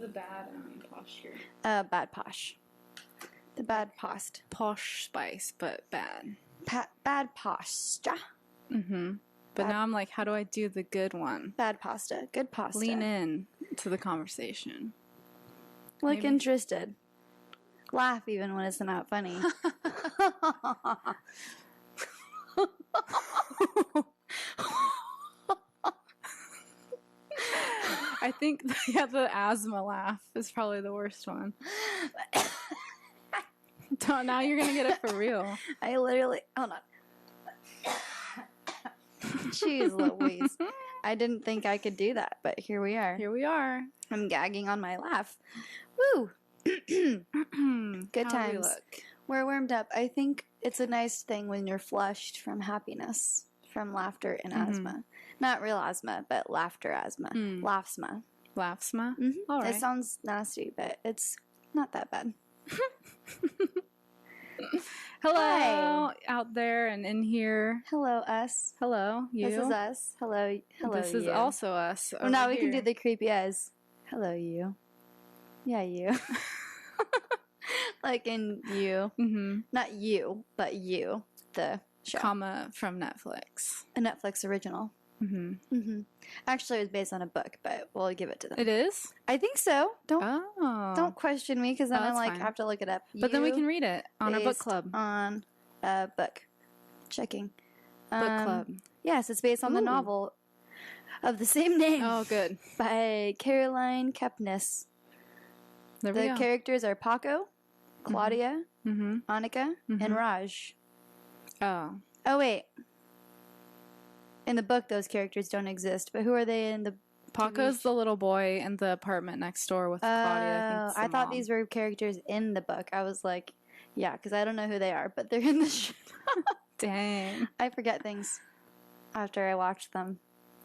The bad posture. Bad posh. The bad post. Posh spice, but bad. Bad posture. Mm-hmm. But now I'm like, how do I do the good one? Bad pasta. Good pasta. Lean in to the conversation. Look Maybe. interested. Laugh even when it's not funny. I think the asthma laugh is probably the worst one. Now you're gonna get it for real. I literally... Hold on. Jeez Louise. I didn't think I could do that, but here we are. Here we are. I'm gagging on my laugh. Woo! Good times. We look? We're warmed up. I think it's a nice thing when you're flushed from happiness, from laughter and asthma. Not real asthma, but laughter asthma. Laughsma. Laughsma? Mm-hmm. All right. It sounds nasty, but it's not that bad. Hello Hi. out there and in here. Hello, us. Hello, you. This is us. Hello, This you. is also us. Well, now we here. can do the creepy eyes. Hello, you. Yeah, you. Like in you. Mm-hmm. Not you, but you. The show. Comma from Netflix. A Netflix original. Mm-hmm. Mm-hmm. Actually, it was based on a book, but we'll give it to them. It is? I think so. Don't question me, because then I'm like, fine. I have to look it up. But then we can read it on our book based club. On a book. Checking. Book club. Yes, it's based on the novel of the same name. Oh, good. By Caroline Kepnes. There we The go. characters are Paco, Claudia, Annika, and Raj. Oh. Oh, wait. In the book, those characters don't exist, but who are they in the... Paco's the little boy in the apartment next door with Claudia. I thought these were characters in the book. I was like, yeah, because I don't know who they are, but they're in the show. Dang. I forget things after I watch them.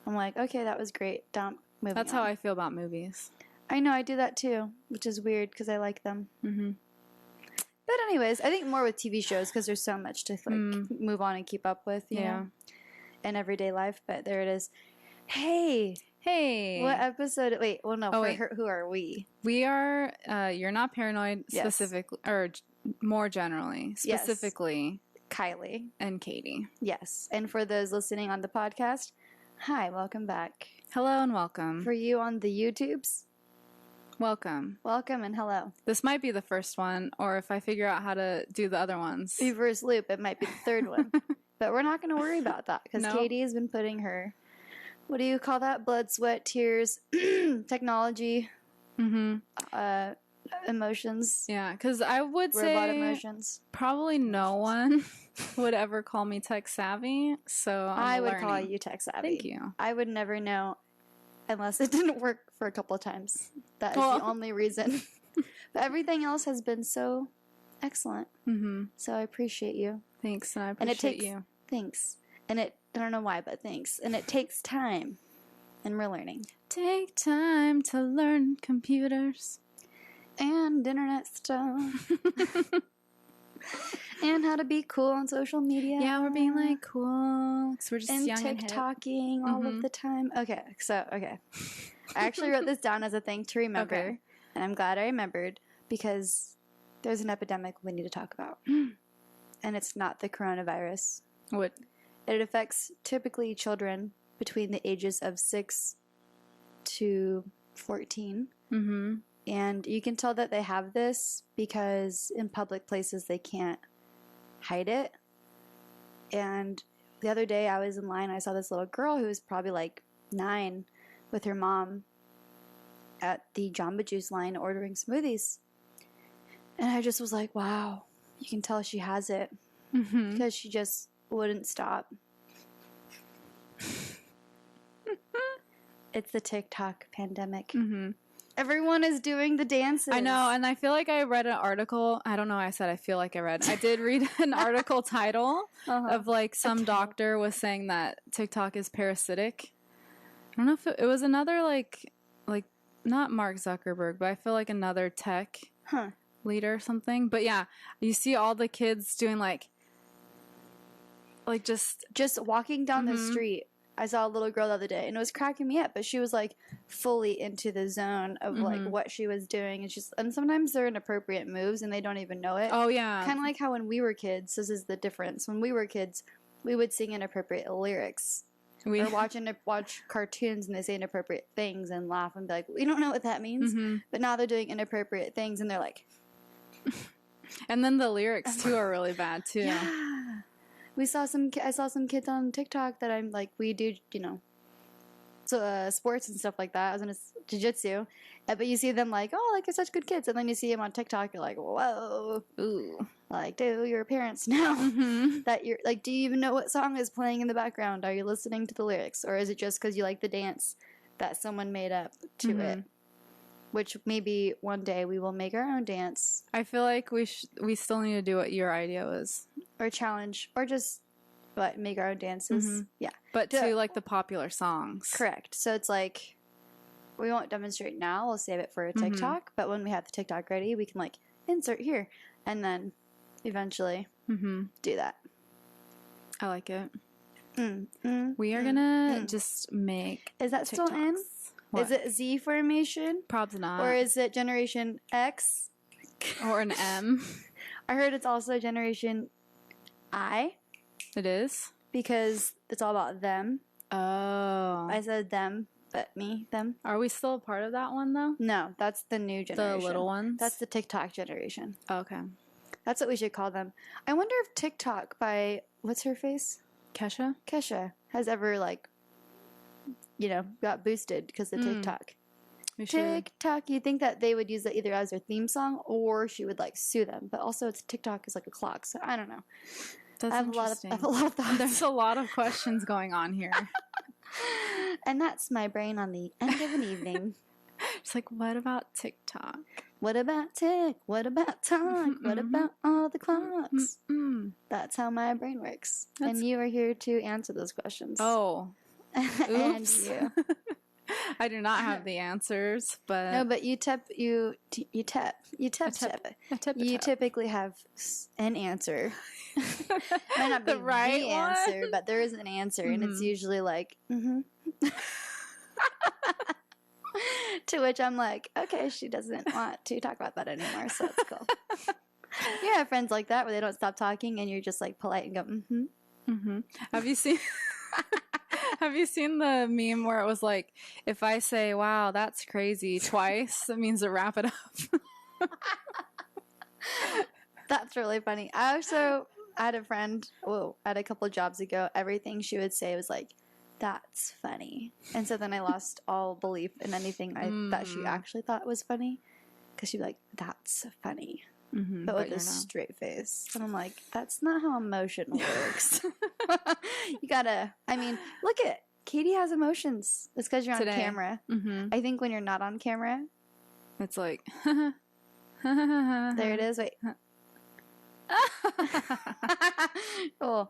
I'm like, okay, that was great. Dump. Moving That's on. how I feel about movies. I know, I do that too, which is weird because I like them. Mm-hmm. But anyways, I think more with TV shows because there's so much to like move on and keep up with, you know, in everyday life. But there it is. Hey, what episode? Wait, well, no. Who are we? We are. You're not paranoid, specifically, or more generally, specifically, Kylie and Katie. Yes, and for those listening on the podcast, hi, welcome back. Hello and welcome. For you on the YouTubes. Welcome, and hello. This might be the first one, or if I figure out how to do the other ones. Reverse loop, it might be the third one. But we're not going to worry about that, because Katie has been putting her, what do you call that? Blood, sweat, tears, technology, emotions. Yeah, because I would robot say emotions. Probably no one would ever call me tech savvy, so I would call you tech savvy. Thank you. I would never know unless it didn't work for a couple of times. That is the only reason. But everything else has been so excellent. Mm-hmm. So I appreciate you. Thanks, and I appreciate you. Thanks. And I don't know why, but thanks. And it takes time. And we're learning. Take time to learn computers. And internet stuff. And how to be cool on social media. Yeah, we're being like cool. Because we're just young and hip. TikToking all of the time. Okay. I actually wrote this down as a thing to remember. Okay. And I'm glad I remembered because there's an epidemic we need to talk about. And it's not the coronavirus. What? It affects typically children between the ages of 6 to 14. Mm-hmm. And you can tell that they have this because in public places they can't hide it. And the other day I was in line, I saw this little girl who was probably like 9 with her mom at the Jamba Juice line ordering smoothies. And I just was like, wow, you can tell she has it. Mm-hmm. Because she just wouldn't stop. It's the TikTok pandemic. Mm-hmm. Everyone is doing the dances. I know, and I feel like I read an article. I don't know why I said I feel like I read. I did read an article title of like some doctor was saying that TikTok is parasitic. I don't know if it was another like not Mark Zuckerberg, but I feel like another tech leader or something. But yeah, you see all the kids doing like just walking down the street I saw a little girl the other day, and it was cracking me up, but she was like fully into the zone of like what she was doing, and sometimes they're inappropriate moves and they don't even know it. Oh yeah, kind of like how when we were kids, this is the difference. When we were kids, we would sing inappropriate lyrics. Or watch cartoons and they say inappropriate things and laugh and be like, we don't know what that means. But now they're doing inappropriate things and they're like... And then the lyrics, too, are really bad, too. Yeah. I saw some kids on TikTok that I'm like, we do, sports and stuff like that. I was in jiu-jitsu. But you see them like, oh, like, they're such good kids. And then you see them on TikTok, you're like, whoa. Ooh. Like, dude, you're parents now. That you're like, do you even know what song is playing in the background? Are you listening to the lyrics? Or is it just because you like the dance that someone made up to it? Which maybe one day we will make our own dance. I feel like we still need to do what your idea was. Or challenge. Or just make our own dances. Yeah. But to like the popular songs. Correct. So it's like, we won't demonstrate now. We'll save it for a TikTok. But when we have the TikTok ready, we can like insert here. And then... eventually do that. I like it. We are gonna just make Is that TikToks. Still in? What? Is it Z formation? Probably not. Or is it Generation X? Or an M? I heard it's also Generation I. It is? Because it's all about them. Oh. I said them, but me, them. Are we still a part of that one, though? No, that's the new generation. The little ones? That's the TikTok generation. Okay. That's what we should call them. I wonder if TikTok by, what's her face? Kesha Has ever, like, got boosted because of TikTok. TikTok, you think that they would use it either as their theme song or she would, like, sue them. But also, TikTok is like a clock, so I don't know. That's interesting. I have a lot of thoughts. There's a lot of questions going on here. And that's my brain on the end of an evening. It's like, what about TikTok? What about tick? What about talk? What about all the clocks? That's how my brain works. And you are here to answer those questions. Oh. And you. I do not have the answers, but... No, but you typically have an answer. Might not be the right answer, but there is an answer, and it's usually like, To which I'm like, okay, she doesn't want to talk about that anymore, so it's cool. You have friends like that where they don't stop talking and you're just like polite and go, Have you seen Have you seen the meme where it was like, if I say, wow, that's crazy twice, it means to wrap it up? That's really funny. I also had a friend, at a couple of jobs ago, everything she would say was like, that's funny. And so then I lost all belief in anything that she actually thought was funny. Because she'd be like, that's funny. But with a straight face. And I'm like, that's not how emotion works. You gotta, look at, Katie has emotions. It's because you're on camera. I think when you're not on camera. It's like, there it is. Wait. Oh,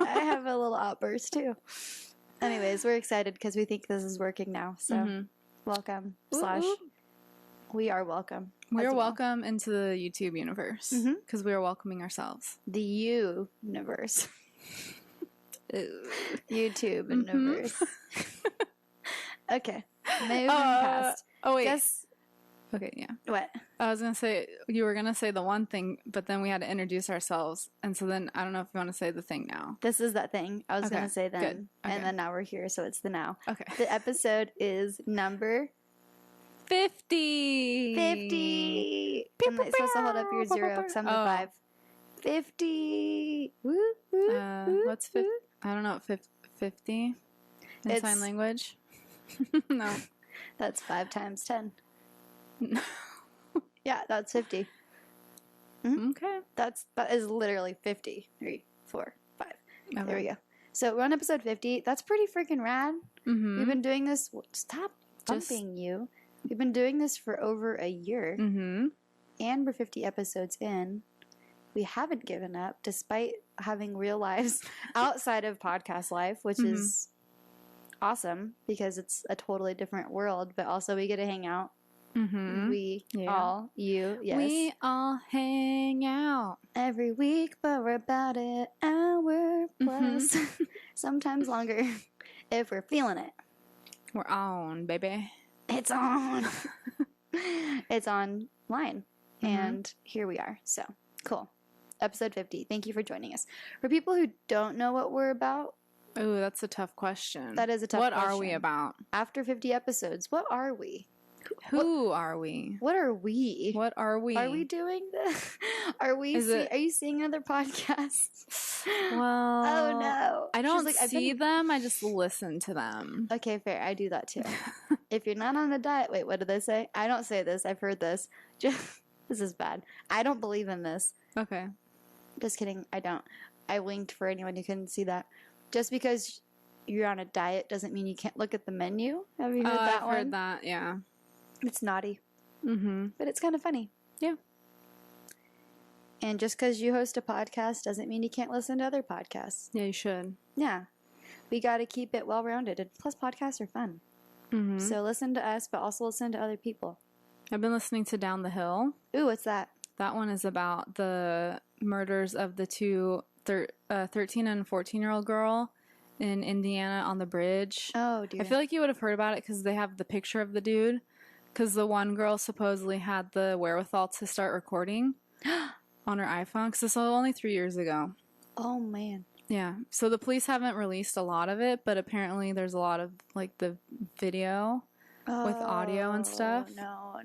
I have a little outburst too. Anyways, we're excited because we think this is working now. So, welcome. We are welcome. We are welcome into the YouTube universe because we are welcoming ourselves. The universe. YouTube universe. Okay. Moving past. Oh, wait. Guess. Okay, yeah. What? I was going to say, you were going to say the one thing, but then we had to introduce ourselves. And so then I don't know if you want to say the thing now. This is that thing. I was going to say then. Good. Okay. And then now we're here, so it's the now. Okay. The episode is number 50. 50. I'm not supposed to hold up your 0 because I'm the 5. 50. Woo, woo, what's 50? I don't know. 50 in sign language? No. That's 5 times 10. No. Yeah, that's 50. Okay. That is literally 50. 3, 4, 5. Okay. There we go. So we're on episode 50. That's pretty freaking rad. We've been doing this. Stop bumping you. We've been doing this for over a year. And we're 50 episodes in. We haven't given up despite having real lives outside of podcast life, which is awesome because it's a totally different world, but also we get to hang out. We all, you, yes. We all hang out. Every week, but we're about an hour plus. Sometimes longer. if we're feeling it. We're on, baby. It's on. It's online. And here we are. So, cool. Episode 50. Thank you for joining us. For people who don't know what we're about. Oh, that's a tough question. That is a tough question. What are we about? After 50 episodes, what are we? Who are we? What are we? What are we? Are we doing this? Are you seeing other podcasts? Well, oh no. I don't see them. I just listen to them. Okay, fair. I do that too. If you're not on a diet, wait, what did they say? I don't say this. I've heard this. This is bad. I don't believe in this. Okay. Just kidding. I don't. I winked for anyone who couldn't see that. Just because you're on a diet doesn't mean you can't look at the menu. Have you heard that one? I've heard that, yeah. It's naughty. Mm-hmm. But it's kind of funny. Yeah. And just because you host a podcast doesn't mean you can't listen to other podcasts. Yeah, you should. Yeah. We got to keep it well-rounded. And plus, podcasts are fun. Mm-hmm. So listen to us, but also listen to other people. I've been listening to Down the Hill. Ooh, what's that? That one is about the murders of the two 13 and 14-year-old girl in Indiana on the bridge. Oh, dear. I feel like you would have heard about it because they have the picture of the dude. Because the one girl supposedly had the wherewithal to start recording on her iPhone. Because this was only 3 years ago. Oh, man. Yeah. So the police haven't released a lot of it, but apparently there's a lot of, like, the video with audio and stuff. No.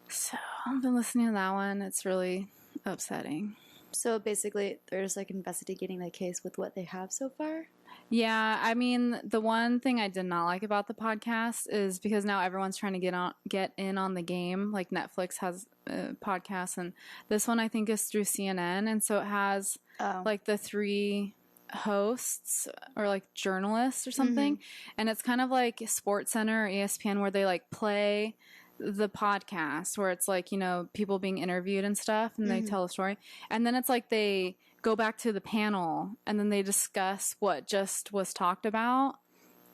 So I've been listening to that one. It's really upsetting. So basically, they're just, like, investigating the case with what they have so far? Yeah, I mean, the one thing I did not like about the podcast is because now everyone's trying to get in on the game. Like Netflix has podcasts, and this one I think is through CNN, and so it has like the 3 hosts or like journalists or something, and it's kind of like SportsCenter or ESPN where they like play the podcast where it's like, you know, people being interviewed and stuff, and they tell a story, and then it's like they go back to the panel and then they discuss what just was talked about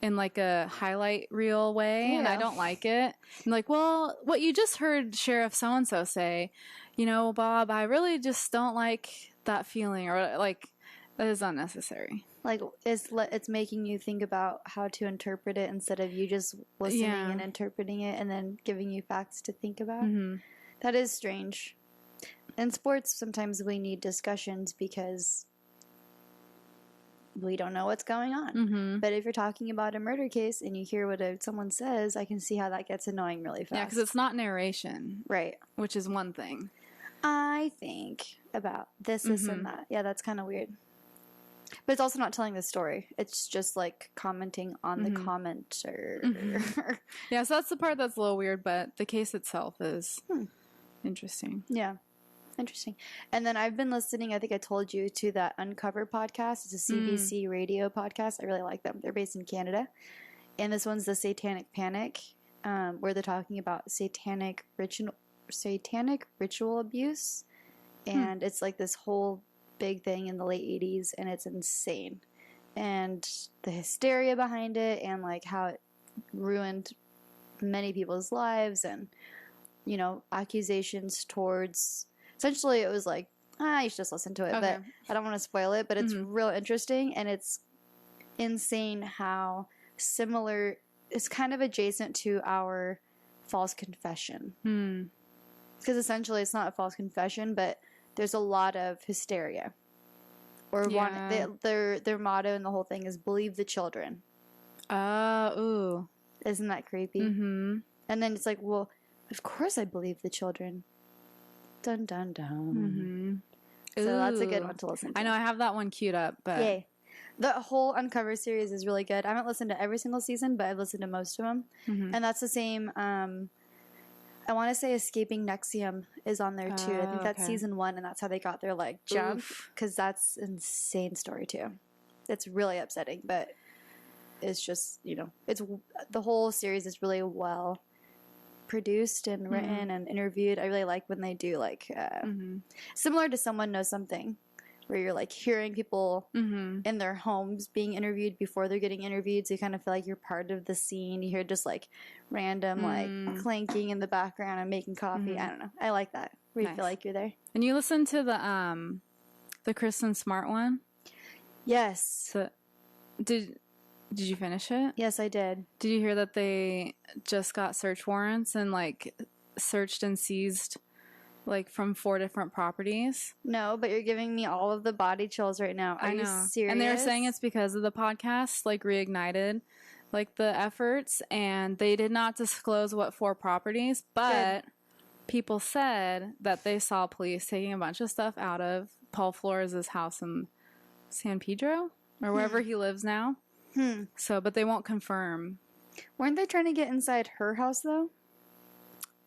in like a highlight reel way. And I don't like it. I'm like, well, what you just heard Sheriff so-and-so say, you know, Bob, I really just don't like that feeling, or like that is unnecessary. Like it's making you think about how to interpret it instead of you just listening and interpreting it and then giving you facts to think about. That is strange. In sports, sometimes we need discussions because we don't know what's going on. But if you're talking about a murder case and you hear what someone says, I can see how that gets annoying really fast. Yeah, because it's not narration. Right. Which is one thing. I think about this and that. Yeah, that's kind of weird. But it's also not telling the story. It's just like commenting on the commenter. Yeah, so that's the part that's a little weird, but the case itself is interesting. Yeah. Interesting. And then I've been listening, I think I told you, to that Uncover podcast. It's a CBC radio podcast. I really like them. They're based in Canada. And this one's the Satanic Panic, where they're talking about satanic ritual abuse. And it's like this whole big thing in the late 80s, and it's insane. And the hysteria behind it, and like how it ruined many people's lives, and, you know, accusations towards... Essentially, it was like, you should just listen to it, but I don't want to spoil it, but it's real interesting, and it's insane how similar, it's kind of adjacent to our false confession. Because essentially, it's not a false confession, but there's a lot of hysteria. Or their motto and the whole thing is, believe the children. Ooh. Isn't that creepy? And then it's like, well, of course I believe the children. Dun, dun, dun. So that's a good one to listen to. I know, I have that one queued up. But yay. The whole Uncover series is really good. I haven't listened to every single season, but I've listened to most of them. And that's the same, I want to say Escaping Nexium is on there too. I think that's season 1, and that's how they got their like jump. Because that's an insane story too. It's really upsetting, but it's just, you know, it's the whole series is really well produced and written and interviewed. I really like when they do like similar to Someone Knows Something, where you're like hearing people in their homes being interviewed before they're getting interviewed, so you kind of feel like you're part of the scene. You hear just like random like clanking in the background and making coffee. I don't know. I like that, where you feel like you're there. And you listen to the Kristen Smart one? Yes. So, Did you finish it? Yes, I did. Did you hear that they just got search warrants and like searched and seized like from 4 different properties? No, but you're giving me all of the body chills right now. Are you serious? And they were saying it's because of the podcast, like reignited like the efforts, and they did not disclose what 4 properties, but people said that they saw police taking a bunch of stuff out of Paul Flores' house in San Pedro or wherever he lives now. So, but they won't confirm. Weren't they trying to get inside her house though?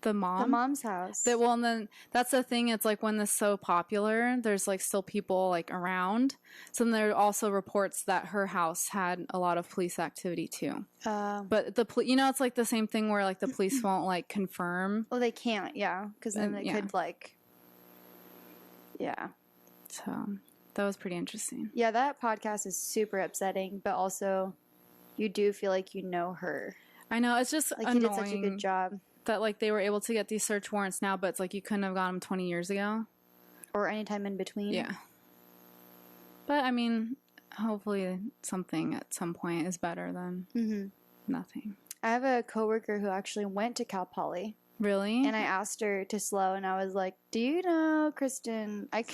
The mom's house. Well, and then that's the thing. It's like when this is so popular, there's like still people like around. So then there are also reports that her house had a lot of police activity too. But it's like the same thing where like the police won't like confirm. Well, they can't, yeah, because then they could like, yeah. So that was pretty interesting. Yeah, that podcast is super upsetting, but also you do feel like you know her. I know, it's just like annoying. He did such a good job. That, like, they were able to get these search warrants now, but it's like you couldn't have got them 20 years ago. Or any time in between. Yeah. But, I mean, hopefully something at some point is better than nothing. I have a coworker who actually went to Cal Poly. Really? And I asked her to slow, and I was like, do you know Kristen? Do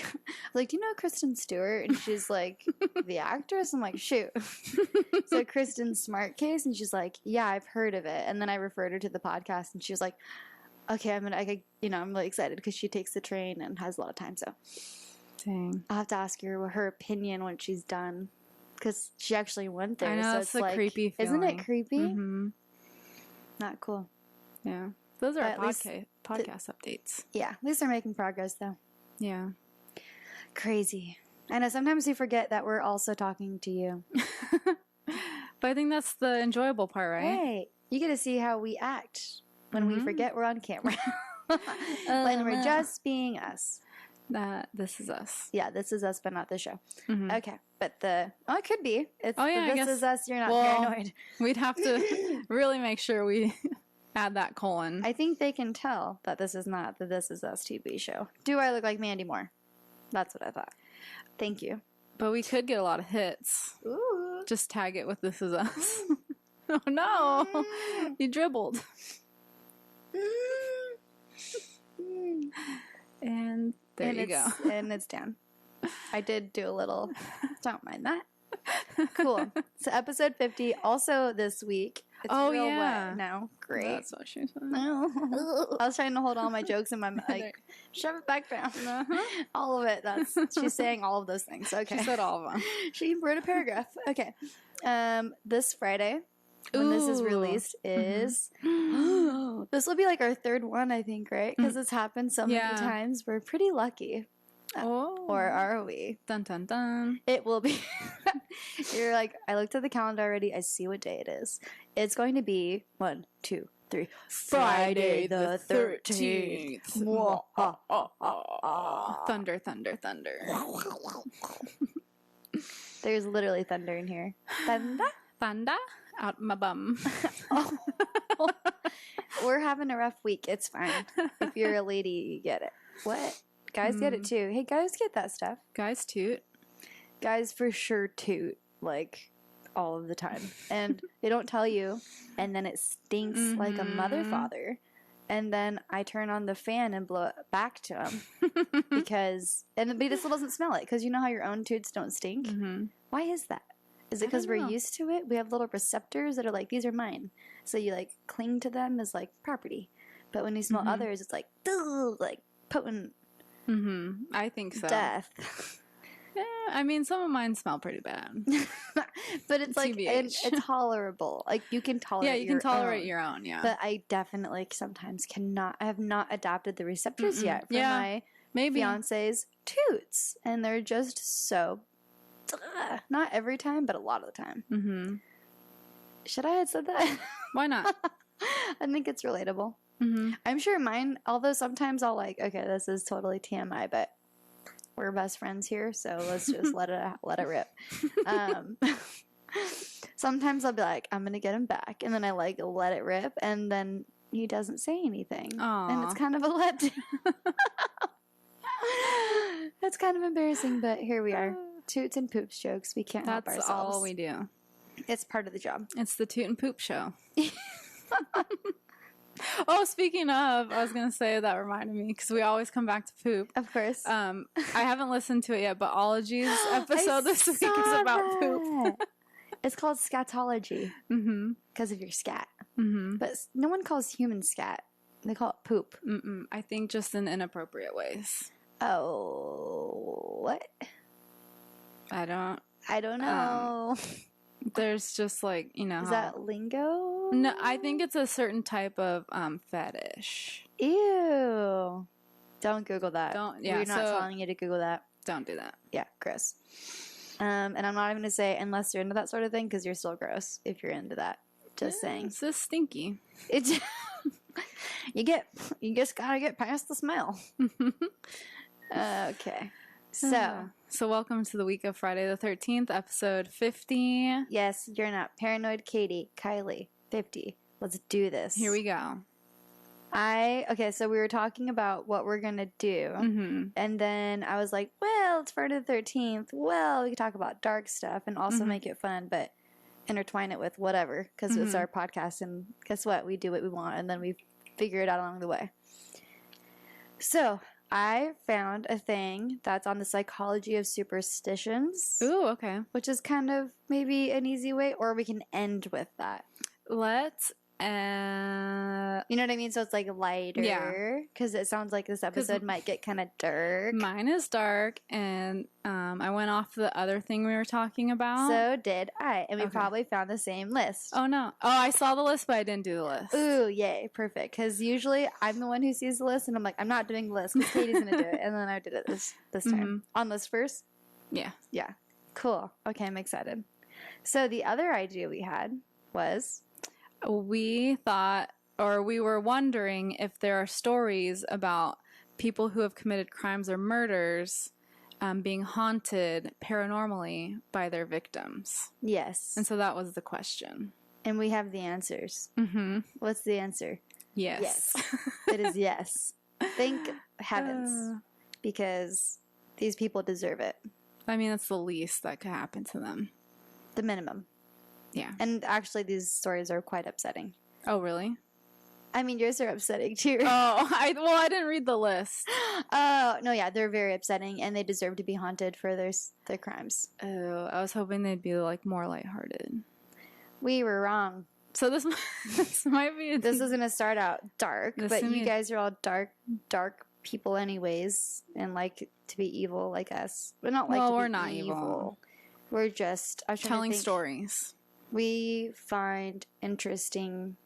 you know Kristen Stewart? And she's like, the actress? I'm like, shoot. So Kristen's Smart Case, and she's like, yeah, I've heard of it. And then I referred her to the podcast, and she was like, okay, I'm really excited because she takes the train and has a lot of time, so. Dang. I'll have to ask her her opinion when she's done, because she actually went there. I know, so it's a creepy feeling. Isn't it creepy? Mm-hmm. Not cool. Yeah. Those are our podcast updates. Yeah, at least they're making progress, though. Yeah. Crazy. I know, sometimes we forget that we're also talking to you. But I think that's the enjoyable part, right? Right. You get to see how we act when we forget we're on camera. When we're just being us. This is us. Yeah, this is us, but not the show. Okay, but it could be. It's this is us, you're not paranoid. We'd have to really make sure we add that colon. I think they can tell that this is not the This Is Us TV show. Do I look like Mandy Moore? That's what I thought. Thank you. But we could get a lot of hits. Ooh. Just tag it with This Is Us. Oh no! You dribbled. And there you go. And it's down. I did do a little. Don't mind that. Cool. So episode 50, also this week. It's real wet now. Great. That's what she said. No. I was trying to hold all my jokes in my mouth. Like, shove it back down. All of it. She's saying all of those things. Okay. She said all of them. She wrote a paragraph. Okay. This Friday, when this is released, is this will be like our 3rd one, I think, right? Because it's happened so many times. We're pretty lucky. Or are we? Dun dun dun. It will be. You're like, I looked at the calendar already. I see what day it is. It's going to be 1, 2, 3. Friday the 13th. Thunder, thunder, thunder. There's literally thunder in here. Thunder? Thunder? Out my bum. We're having a rough week. It's fine. If you're a lady, you get it. What? Guys get it too. Hey, guys get that stuff. Guys toot. Guys for sure toot, like, all of the time. And they don't tell you, and then it stinks like a mother father. And then I turn on the fan and blow it back to them. but it still doesn't smell it, because you know how your own toots don't stink? Why is that? Is it because we're used to it? We have little receptors that are like, these are mine. So you, like, cling to them as, like, property. But when you smell others, it's like, potent. I think so. Death. Yeah, I mean, some of mine smell pretty bad. But it's like, it's tolerable. Like, you can tolerate you can tolerate your own, yeah. But I definitely sometimes cannot. I have not adapted the receptors yet for my fiance's toots. And they're just so, not every time, but a lot of the time. Should I have said that? Why not? I think it's relatable. I'm sure mine, although sometimes I'll like, okay, this is totally TMI, but we're best friends here, so let's just let it rip. Sometimes I'll be like, I'm gonna get him back, and then I like let it rip, and then he doesn't say anything. Aww. And it's kind of a letdown. It's kind of embarrassing, but here we are. Toots and poops jokes. We can't help ourselves. That's all we do. It's part of the job. It's the Toot and Poop show. Oh, speaking of, I was going to say, that reminded me, because we always come back to poop. Of course. I haven't listened to it yet, but Ology's episode this week is about poop. It's called scatology. Because of your scat. But no one calls human scat. They call it poop. I think just in inappropriate ways. Oh, what? I don't know. There's just like, Is that lingo? No, I think it's a certain type of fetish. Ew. Don't Google that. Yeah, we're not telling you to Google that. Don't do that. Yeah, gross. And I'm not even going to say unless you're into that sort of thing, because you're still gross if you're into that. Just saying. It's just stinky. It's you just gotta get past the smell. Okay. So welcome to the week of Friday the 13th, episode 50. Yes, you're not paranoid, Katie, Kylie, 50. Let's do this. Here we go. Okay, so we were talking about what we're gonna do, and then I was like, well, it's Friday the 13th. Well, we could talk about dark stuff and also make it fun, but intertwine it with whatever, because it's our podcast, and guess what? We do what we want, and then we figure it out along the way. So I found a thing that's on the psychology of superstitions. Ooh, okay. Which is kind of maybe an easy way, or we can end with that. Let's you know what I mean? So it's like lighter, because it sounds like this episode might get kind of dark. Mine is dark, and I went off the other thing we were talking about. So did I, and we probably found the same list. Oh no! Oh, I saw the list, but I didn't do the list. Ooh, yay, perfect! Because usually I'm the one who sees the list, and I'm like, I'm not doing the list because Katie's gonna do it, and then I did it this time on list first. Yeah, cool. Okay, I'm excited. So the other idea we had was, we thought, or we were wondering if there are stories about people who have committed crimes or murders being haunted paranormally by their victims. Yes. And so that was the question. And we have the answers. What's the answer? Yes. It is yes. Thank heavens. Because these people deserve it. I mean, that's the least that could happen to them. The minimum. Yeah. And actually, these stories are quite upsetting. Oh, really? I mean, yours are upsetting, too. Oh, I didn't read the list. Oh, no, yeah, they're very upsetting, and they deserve to be haunted for their crimes. Oh, I was hoping they'd be, like, more lighthearted. We were wrong. So this might be... This is going to start out dark, but you guys are all dark people anyways, and like to be evil like us. We're not like we're not evil. We're just telling stories. We find interest in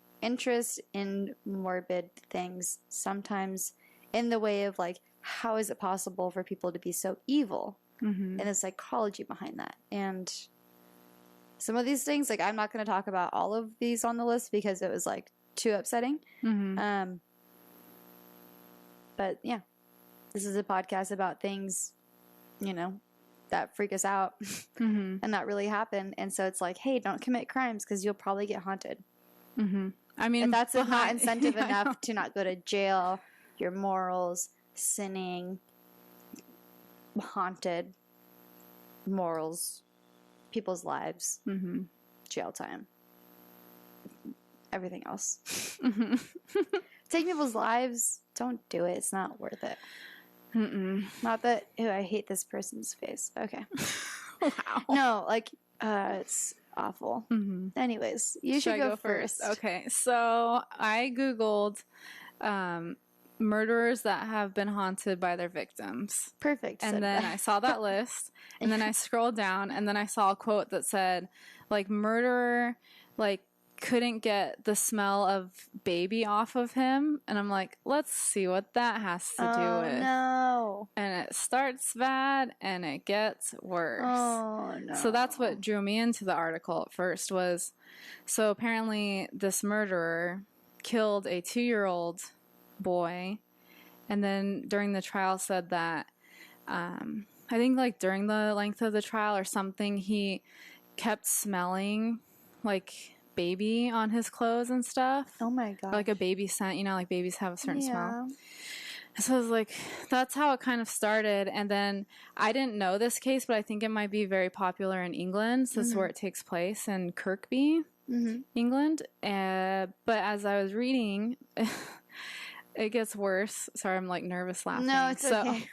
morbid things, sometimes in the way of like, how is it possible for people to be so evil, and the psychology behind that. And some of these things, like, I'm not going to talk about all of these on the list because it was like too upsetting. But yeah, this is a podcast about things, that freak us out and that really happen. And so it's like, hey, don't commit crimes because you'll probably get haunted. I mean, if that's not incentive enough to not go to jail, your morals, sinning, haunted, morals, people's lives, jail time, everything else. Taking people's lives, don't do it. It's not worth it. Not that, I hate this person's face. Okay. Wow. No, like, it's awful. Anyways, you should go first. Okay, so I Googled murderers that have been haunted by their victims. Perfect. And then I saw that list, and then I scrolled down, and then I saw a quote that said, like, murderer, like, couldn't get the smell of baby off of him. And I'm like, let's see what that has to do with. No. And it starts bad and it gets worse. Oh, no. So that's what drew me into the article at first was, so apparently this murderer killed a 2-year-old boy, and then during the trial said that, I think like during the length of the trial or something, he kept smelling like baby on his clothes and stuff. Oh my god. Like a baby scent, like babies have a certain smell. So I was like, that's how it kind of started. And then I didn't know this case, but I think it might be very popular in England. So this is where it takes place, in Kirkby, England. But as I was reading, it gets worse. Sorry, I'm like nervous laughing. No, it's okay.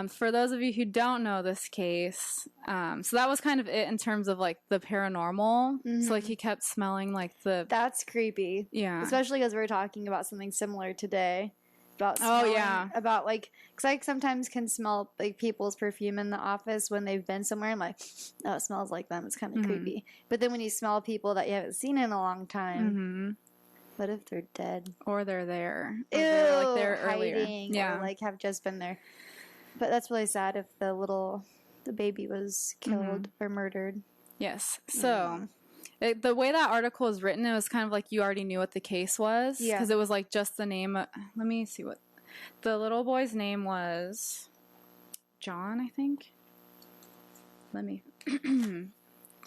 For those of you who don't know this case, so that was kind of it in terms of like the paranormal. So like he kept smelling like the... That's creepy. Yeah. Especially because we're talking about something similar today. About smelling, about like, because I sometimes can smell like people's perfume in the office when they've been somewhere. I'm like, oh, it smells like them. It's kind of creepy. But then when you smell people that you haven't seen in a long time, what if they're dead? Or they're there. Or they're like there earlier. Hiding, or like have just been there. But that's really sad if the baby was killed or murdered. Yes. So the way that article is written, it was kind of like you already knew what the case was. Yeah. Because it was like just the name. Let me see what the little boy's name was. John, I think. Let me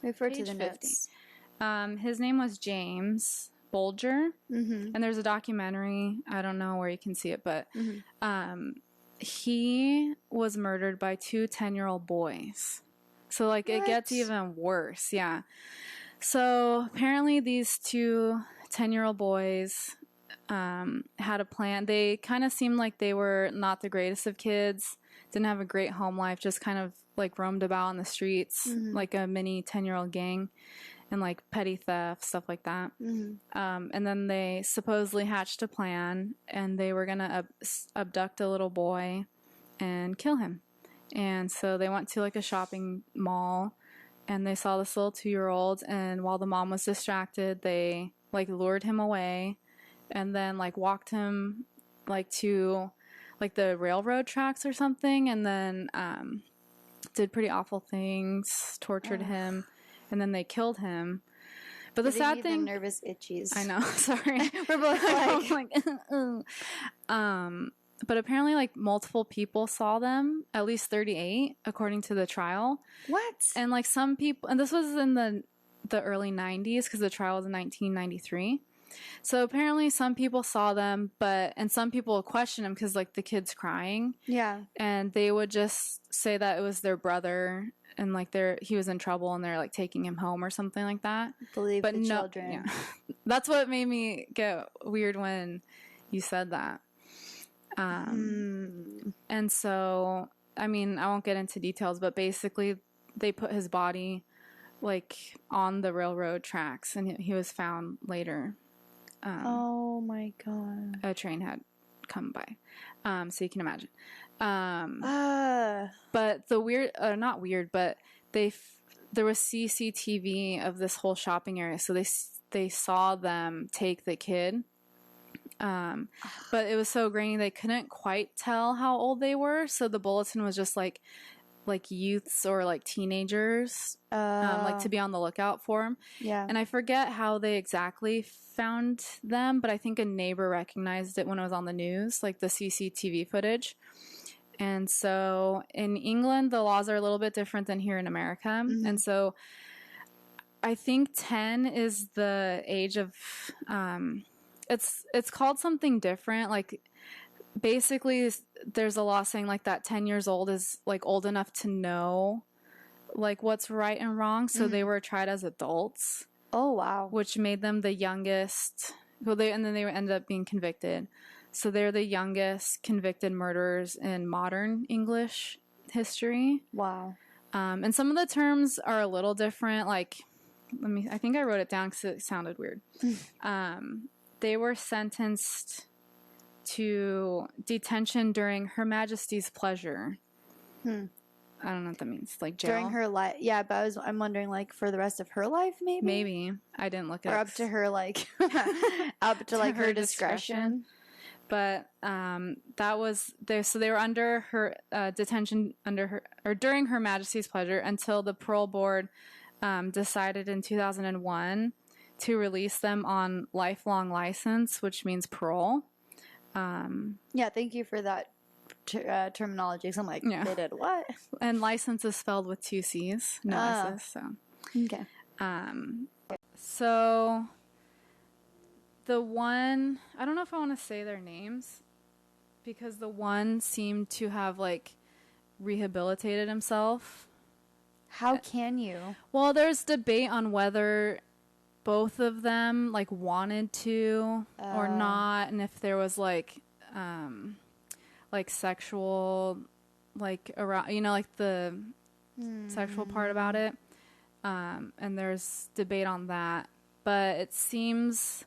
refer to the notes. His name was James Bolger. And there's a documentary. I don't know where you can see it, but he was murdered by 2 10-year-old boys. So, like, it gets even worse. Yeah. So, apparently these 2 10-year-old boys had a plan. They kind of seemed like they were not the greatest of kids, didn't have a great home life, just kind of, like, roamed about on the streets, like a mini 10-year-old gang, and, like, petty theft, stuff like that. And then they supposedly hatched a plan, and they were going to abduct a little boy and kill him. And so they went to, like, a shopping mall, and they saw this little 2-year-old, and while the mom was distracted, they, like, lured him away, and then, like, walked him, like, to, like, the railroad tracks or something, and then did pretty awful things, tortured him, and then they killed him. But the sad thing, nervous itchies. I know. Sorry, we're both like, but apparently, like, multiple people saw them, at least 38, according to the trial. What? And like some people, and this was in the early 90s because the trial was in 1993. So apparently, some people saw them, and some people would question them because like the kid's crying. Yeah. And they would just say that it was their brother. And like he was in trouble, and they're like taking him home or something like that. Believe the children. Yeah. That's what made me get weird when you said that. And so, I mean, I won't get into details, but basically, they put his body like on the railroad tracks, and he was found later. Oh my god! A train had come by, so you can imagine. But the weird, not weird, but there was CCTV of this whole shopping area, so they saw them take the kid. But it was so grainy they couldn't quite tell how old they were, so the bulletin was just like youths or like teenagers, like to be on the lookout for them. Yeah. And I forget how they exactly found them, but I think a neighbor recognized it when it was on the news, like the CCTV footage. And so in England, the laws are a little bit different than here in America. And so I think 10 is the age of, it's called something different. Like basically there's a law saying like that 10 years old is like old enough to know like what's right and wrong. So they were tried as adults. Oh, wow. Which made them the youngest. And then they ended up being convicted. So they're the youngest convicted murderers in modern English history. Wow. And some of the terms are a little different. Like, I think I wrote it down because it sounded weird. They were sentenced to detention during Her Majesty's pleasure. I don't know what that means. Like jail. During her life. Yeah, but I'm wondering, like, for the rest of her life, maybe? Maybe. I didn't look it up. Or up. up to her, like, up to, like, her discretion. But that was there. So they were under her detention during Her Majesty's pleasure until the parole board decided in 2001 to release them on lifelong license, which means parole. Yeah, thank you for that terminology. So I'm like, they did what? And license is spelled with 2 C's, no S's. So okay. So the one, I don't know if I want to say their names because the one seemed to have like rehabilitated himself. How can you? Well, there's debate on whether both of them like wanted to or not, and if there was like sexual, like around, you know, like the sexual part about it. And there's debate on that, but it seems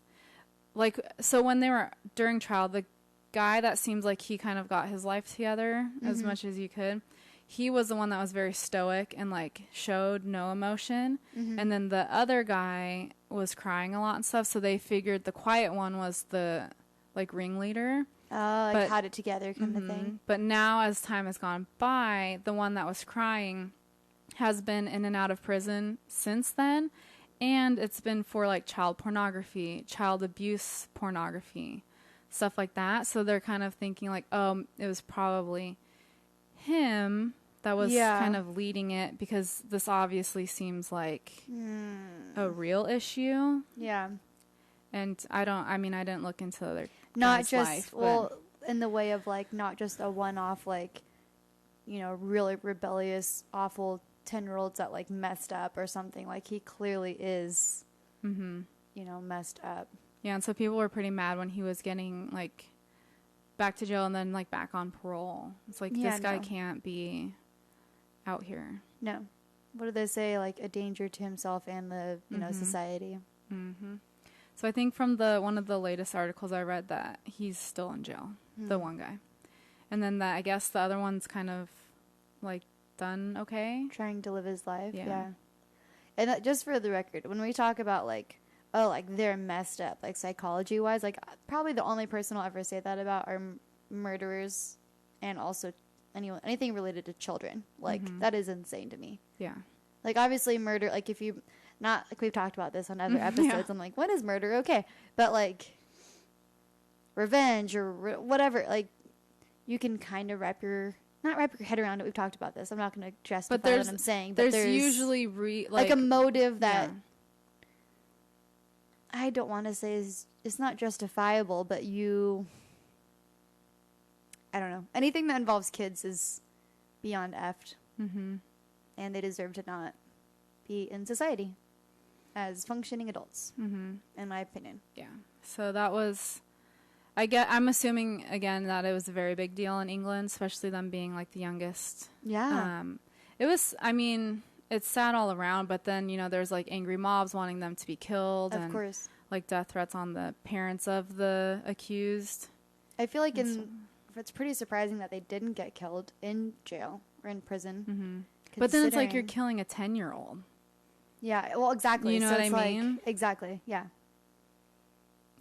like, so when they were during trial, the guy that seems like he kind of got his life together as much as you could, he was the one that was very stoic and like showed no emotion. And then the other guy was crying a lot and stuff. So they figured the quiet one was the like ringleader. Oh, like had it together kind of thing. But now as time has gone by, the one that was crying has been in and out of prison since then. And it's been for like child pornography, child abuse pornography, stuff like that. So they're kind of thinking like, oh, it was probably him that was kind of leading it, because this obviously seems like a real issue. Yeah. And I didn't look into their not just life, well, in the way of like not just a one-off, like, you know, really rebellious, awful 10-year-olds that like messed up or something. Like he clearly is, you know, messed up. Yeah, and so people were pretty mad when he was getting like back to jail and then like back on parole. It's like, this guy can't be out here. No. What do they say? Like a danger to himself and the, you know, society. So I think from one of the latest articles I read that he's still in jail, the one guy. And then I guess the other one's kind of like done okay. Trying to live his life. Yeah. And just for the record, when we talk about like, oh, like they're messed up, like psychology wise, like probably the only person I'll ever say that about are murderers and also anything related to children. Like that is insane to me. Yeah. Like obviously murder, like if you, not like we've talked about this on other episodes. I'm like, what is murder? Okay. But like revenge or whatever, like you can kind of not wrap your head around it. We've talked about this. I'm not going to justify what I'm saying. But there's usually like a motive that I don't want to say it's not justifiable, but I don't know. Anything that involves kids is beyond effed. And they deserve to not be in society as functioning adults, in my opinion. Yeah. So that was, I'm assuming, again, that it was a very big deal in England, especially them being, like, the youngest. Yeah. It was, I mean, it's sad all around, but then, you know, there's, like, angry mobs wanting them to be killed. Of course. Like, death threats on the parents of the accused. I feel like it's pretty surprising that they didn't get killed in jail or in prison. But then it's like you're killing a 10-year-old. Yeah, well, exactly. You know what I mean? Like, exactly, yeah.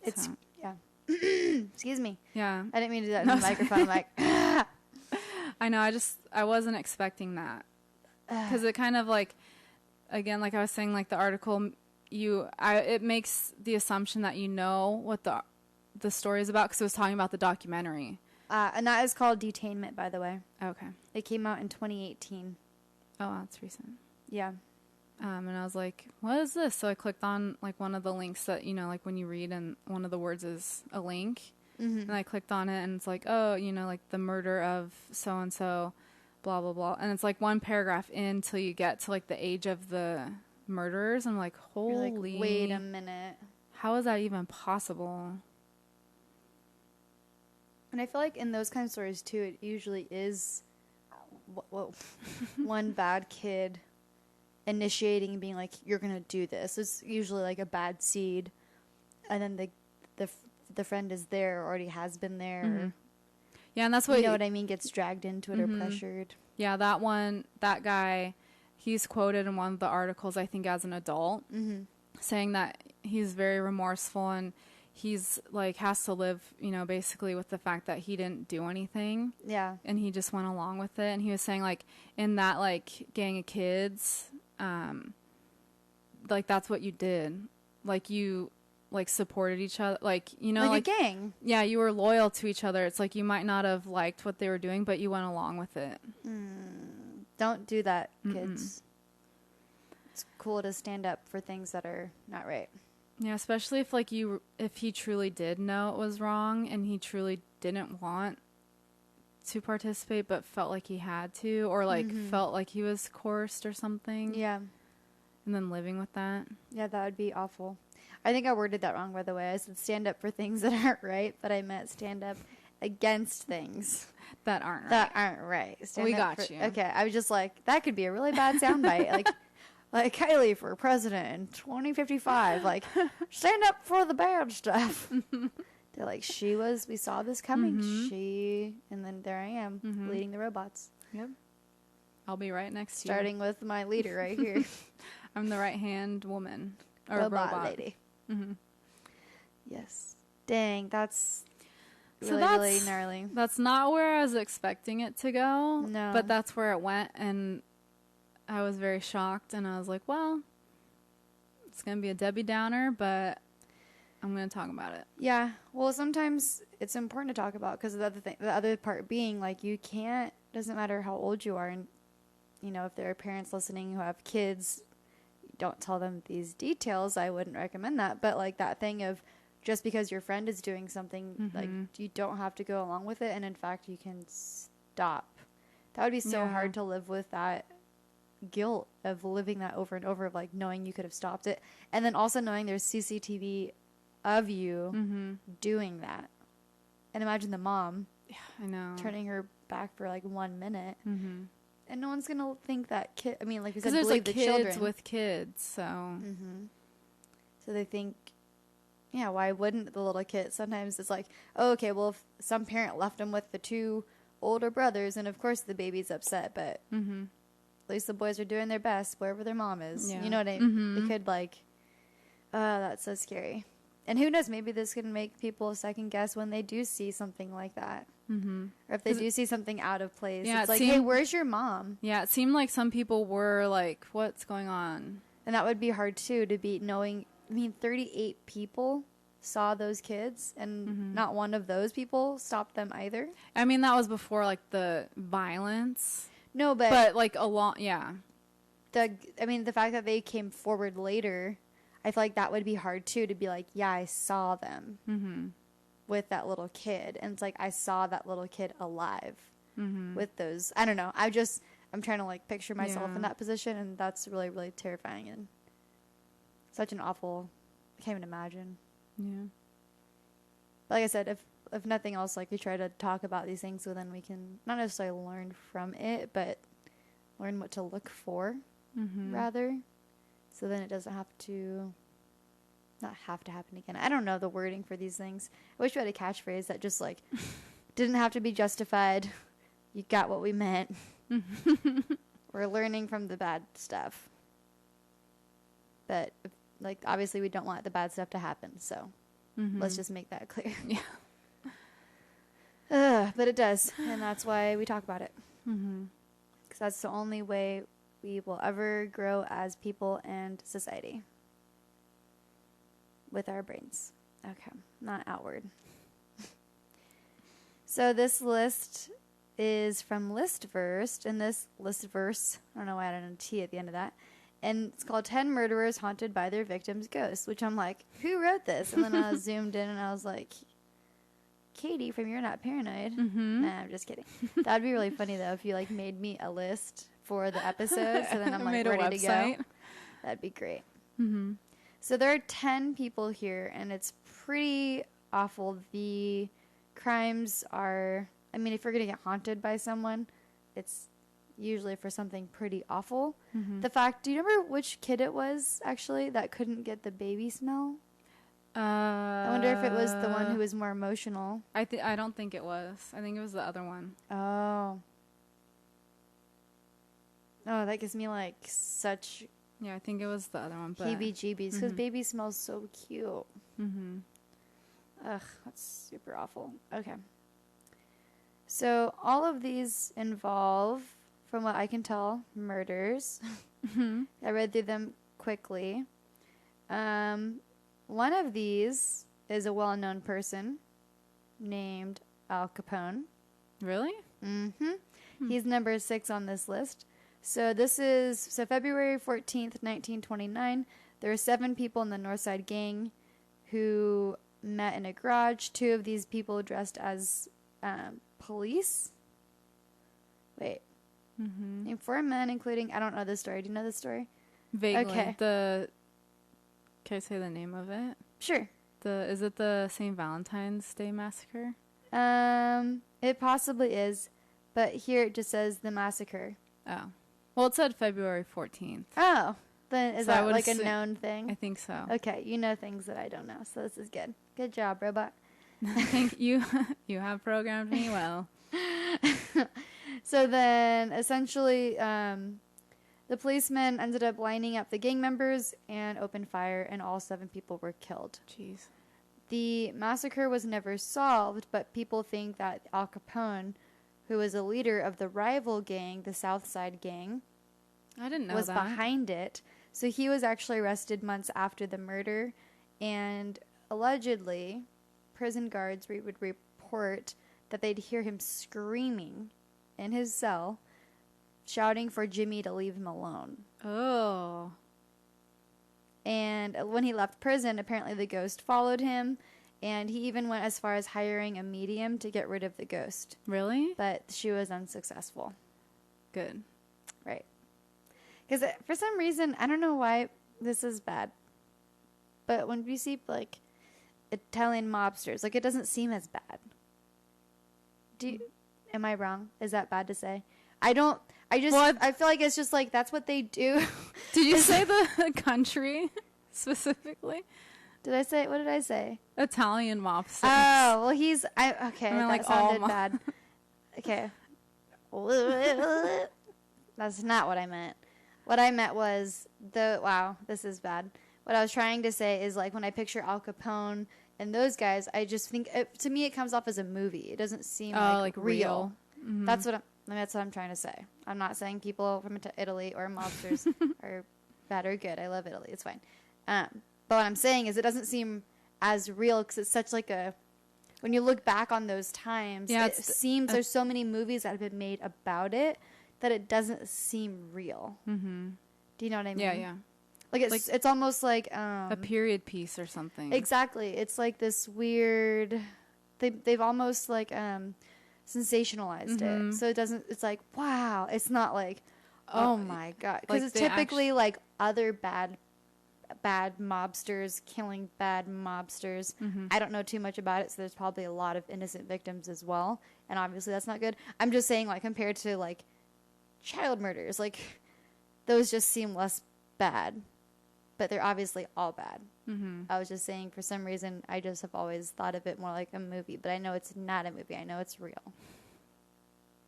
It's, yeah. Excuse me. Yeah. I didn't mean to do that in the microphone. I'm like, I know, I wasn't expecting that. Because it kind of like, again, like I was saying, like the article, it makes the assumption that you know what the story is about, because it was talking about the documentary. And that is called Detainment, by the way. Okay. It came out in 2018. Oh, that's recent. Yeah. And I was like, what is this? So I clicked on like one of the links that, you know, like when you read and one of the words is a link. And I clicked on it and it's like, oh, you know, like the murder of so-and-so, blah, blah, blah. And it's like one paragraph in till you get to like the age of the murderers. I'm like, holy. You're like, wait a minute. How is that even possible? And I feel like in those kind of stories too, it usually is one bad kid initiating and being like, you're gonna do this. It's usually like a bad seed, and then the friend is there, or already has been there. Yeah, and that's what, you know what I mean, gets dragged into it or pressured. Yeah, that guy, he's quoted in one of the articles, I think as an adult, saying that he's very remorseful and he's like has to live, you know, basically with the fact that he didn't do anything. Yeah. And he just went along with it. And he was saying like in that like gang of kids, like that's what you did. Like you like supported each other, like, you know, like a gang. Yeah, you were loyal to each other. It's like you might not have liked what they were doing, but you went along with it. Don't do that, kids. It's cool to stand up for things that are not right. Yeah, especially if like if he truly did know it was wrong and he truly didn't want to participate but felt like he had to, or like felt like he was coerced or something. Yeah. And then living with that. Yeah, that would be awful. I think I worded that wrong, by the way. I said stand up for things that aren't right, but I meant stand up against things that aren't right. That aren't right. We got you. Okay, I was just like, that could be a really bad soundbite. like Kylie for president in 2055. Like, stand up for the bad stuff. They're like, we saw this coming. And then there I am, leading the robots. Yep. I'll be right next to you. Starting with my leader right here. I'm the right-hand woman. Or robot lady. Yes. Dang, that's really gnarly. That's not where I was expecting it to go. No. But that's where it went, and I was very shocked, and I was like, well, it's going to be a Debbie Downer, but I'm going to talk about it. Yeah. Well, sometimes it's important to talk about because the other part being, like, you can't, doesn't matter how old you are, and, you know, if there are parents listening who have kids, don't tell them these details. I wouldn't recommend that. But, like, that thing of just because your friend is doing something, like, you don't have to go along with it, and in fact, you can stop. That would be so hard to live with, that guilt of living that over and over, of, like, knowing you could have stopped it, and then also knowing there's CCTV of you doing that. And imagine the mom I know, turning her back for like 1 minute, and no one's gonna think that kid. I mean, like we said, there's believe like the kids children with kids, so so they think, yeah, why wouldn't the little kid? Sometimes it's like, oh, okay, well, if some parent left them with the two older brothers, and of course the baby's upset, but at least the boys are doing their best wherever their mom is. You know what I mean? It could, like, that's so scary. And who knows, maybe this can make people second guess when they do see something like that. Or if they do see something out of place. Yeah, it's like, hey, where's your mom? Yeah, it seemed like some people were like, what's going on? And that would be hard, too, to be knowing. I mean, 38 people saw those kids, and not one of those people stopped them either. I mean, that was before, like, the violence. No, but... But, like, a lot, yeah. I mean, the fact that they came forward later, I feel like that would be hard, too, to be like, yeah, I saw them with that little kid. And it's like, I saw that little kid alive with those. I don't know. I'm trying to, like, picture myself in that position, and that's really, really terrifying. And such an awful... I can't even imagine. Yeah. But like I said, if nothing else, like, we try to talk about these things, so then we can not necessarily learn from it, but learn what to look for, rather. So then it doesn't not have to happen again. I don't know the wording for these things. I wish we had a catchphrase that just, like, didn't have to be justified. You got what we meant. We're learning from the bad stuff. But, like, obviously we don't want the bad stuff to happen, so let's just make that clear. Yeah. But it does, and that's why we talk about it. Because that's the only way we will ever grow as people and society. With our brains. Okay, not outward. So this list is from Listverse, and this Listverse, I don't know why I added a T at the end of that, and it's called 10 Murderers Haunted by Their Victims' Ghosts, which I'm like, who wrote this? And then I zoomed in and I was like, Katie from You're Not Paranoid. Nah, I'm just kidding. That'd be really funny, though, if you, like, made me a list for the episode, so then I'm, like, ready to go. That'd be great. So there are 10 people here, and it's pretty awful. The crimes are, I mean, if you're going to get haunted by someone, it's usually for something pretty awful. The fact, do you remember which kid it was, actually, that couldn't get the baby smell? I wonder if it was the one who was more emotional. I don't think it was. I think it was the other one. Oh, that gives me, like, such... Yeah, I think it was the other one. But heebie-jeebies, because baby smells so cute. Ugh, that's super awful. Okay. So all of these involve, from what I can tell, murders. I read through them quickly. One of these is a well-known person named Al Capone. Really? He's number 6 on this list. So this is, February 14th, 1929, there were 7 people in the Northside Gang who met in a garage. 2 of these people dressed as police, Wait. Named 4 men, including... I don't know this story. Do you know this story? Vaguely. Okay. Can I say the name of it? Sure. Is it the St. Valentine's Day Massacre? It possibly is, but here it just says the massacre. Oh. Well, it said February 14th. Oh. Then is So that like a known thing? I think so. Okay, you know things that I don't know, so this is good. Good job, robot. I think you have programmed me well. So then, essentially, the policemen ended up lining up the gang members and opened fire, and all 7 people were killed. Jeez. The massacre was never solved, but people think that Al Capone, who was a leader of the rival gang, the South Side Gang, I didn't know was that. behind it. So he was actually arrested months after the murder, and allegedly, prison guards would report that they'd hear him screaming in his cell, shouting for Jimmy to leave him alone. Oh. And when he left prison, apparently the ghost followed him, and he even went as far as hiring a medium to get rid of the ghost. Really? But she was unsuccessful. Good. Right. Because for some reason, I don't know why this is bad, but when we see, like, Italian mobsters, like, it doesn't seem as bad. Am I wrong? Is that bad to say? I feel like it's just like, that's what they do. Did you say the country specifically? What did I say? Italian mobsters. Oh, well, okay, that like sounded bad. Okay. That's not what I meant. What I meant was wow, this is bad. What I was trying to say is, like, when I picture Al Capone and those guys, I just think, to me, it comes off as a movie. It doesn't seem like real. Mm-hmm. That's what I'm trying to say. I'm not saying people from Italy or mobsters are bad or good. I love Italy. It's fine. But what I'm saying is, it doesn't seem as real because it's such like when you look back on those times, it seems there's so many movies that have been made about it that it doesn't seem real. Mm-hmm. Do you know what I mean? Yeah, yeah. Like it's almost like a period piece or something. Exactly. It's like this weird. They've almost like sensationalized it, so it's like, wow. It's not like, oh my god, because it's typically like other bad mobsters killing bad mobsters. I don't know too much about it, so there's probably a lot of innocent victims as well, and obviously that's not good. I'm just saying, like, compared to like child murders, like, those just seem less bad, but they're obviously all bad. I was just saying, for some reason, I just have always thought of it more like a movie, but I know it's not a movie. I know it's real.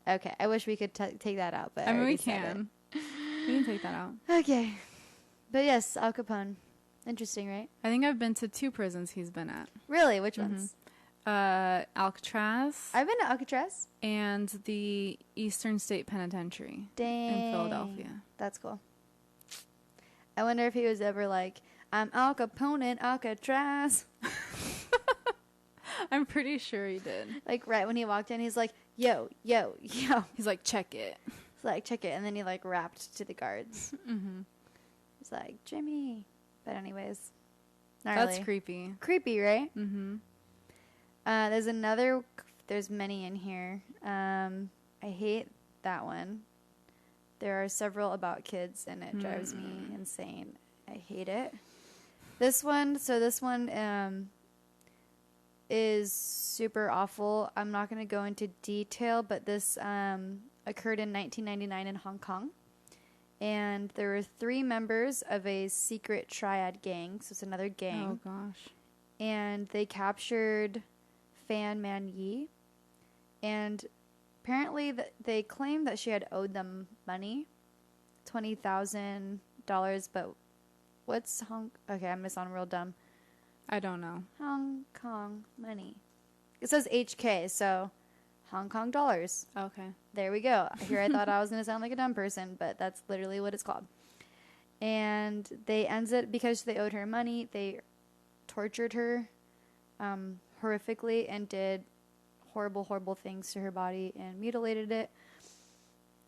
Okay, I wish we could take that out, but we can. We can take that out. Okay. But yes, Al Capone. Interesting, right? I think I've been to 2 prisons he's been at. Really? Which ones? Alcatraz. I've been to Alcatraz. And the Eastern State Penitentiary. Dang. In Philadelphia. That's cool. I wonder if he was ever like, I'm Al Capone in Alcatraz. I'm pretty sure he did. Like, right when he walked in, he's like, yo, yo, yo. He's like, check it. He's like, check it. And then he, like, rapped to the guards. He's like, Jimmy. But anyways. Gnarly. That's creepy. Creepy, right? There's many in here. I hate that one. There are several about kids, and it drives me insane. I hate it. This one is super awful. I'm not going to go into detail, but this occurred in 1999 in Hong Kong. And there were 3 members of a secret triad gang, so it's another gang. Oh, gosh. And they captured Fan Man Yi. And apparently they claimed that she had owed them money, $20,000, but what's okay, I'm just on real dumb. I don't know. Hong Kong money. It says HK, so Hong Kong dollars. Okay. There we go. Here I thought I was going to sound like a dumb person, but that's literally what it's called. And they ended, because they owed her money, they tortured her horrifically and did horrible, horrible things to her body and mutilated it.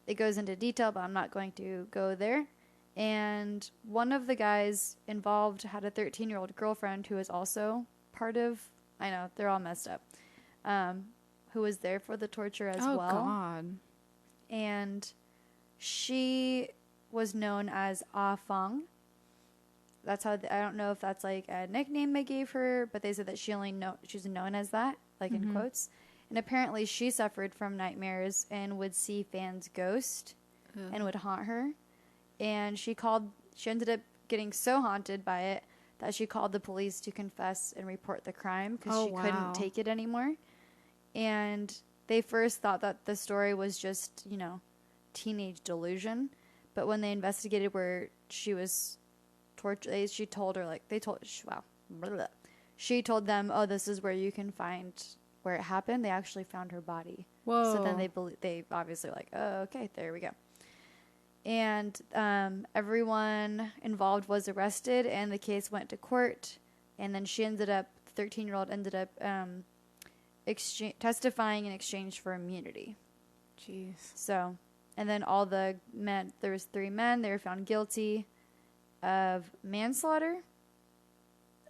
It goes into detail, but I'm not going to go there. And one of the guys involved had a 13-year-old girlfriend who was also part of, I know, they're all messed up, who was there for the torture as well. Oh, God. and she was known as Ah Fong. That's how I don't know if that's like a nickname they gave her, but they said that she's known as that, like in quotes. And apparently she suffered from nightmares and would see fans' ghost and would haunt her. And she ended up getting so haunted by it that she called the police to confess and report the crime because she couldn't take it anymore. And they first thought that the story was just, teenage delusion. But when they investigated where she was tortured, she told them, oh, this is where you can find where it happened. They actually found her body. Whoa. So then they obviously were like, oh, okay, there we go. And everyone involved was arrested, and the case went to court. And then the 13-year-old ended up testifying in exchange for immunity. Jeez. So, and then all the men, there was 3 men, they were found guilty of manslaughter,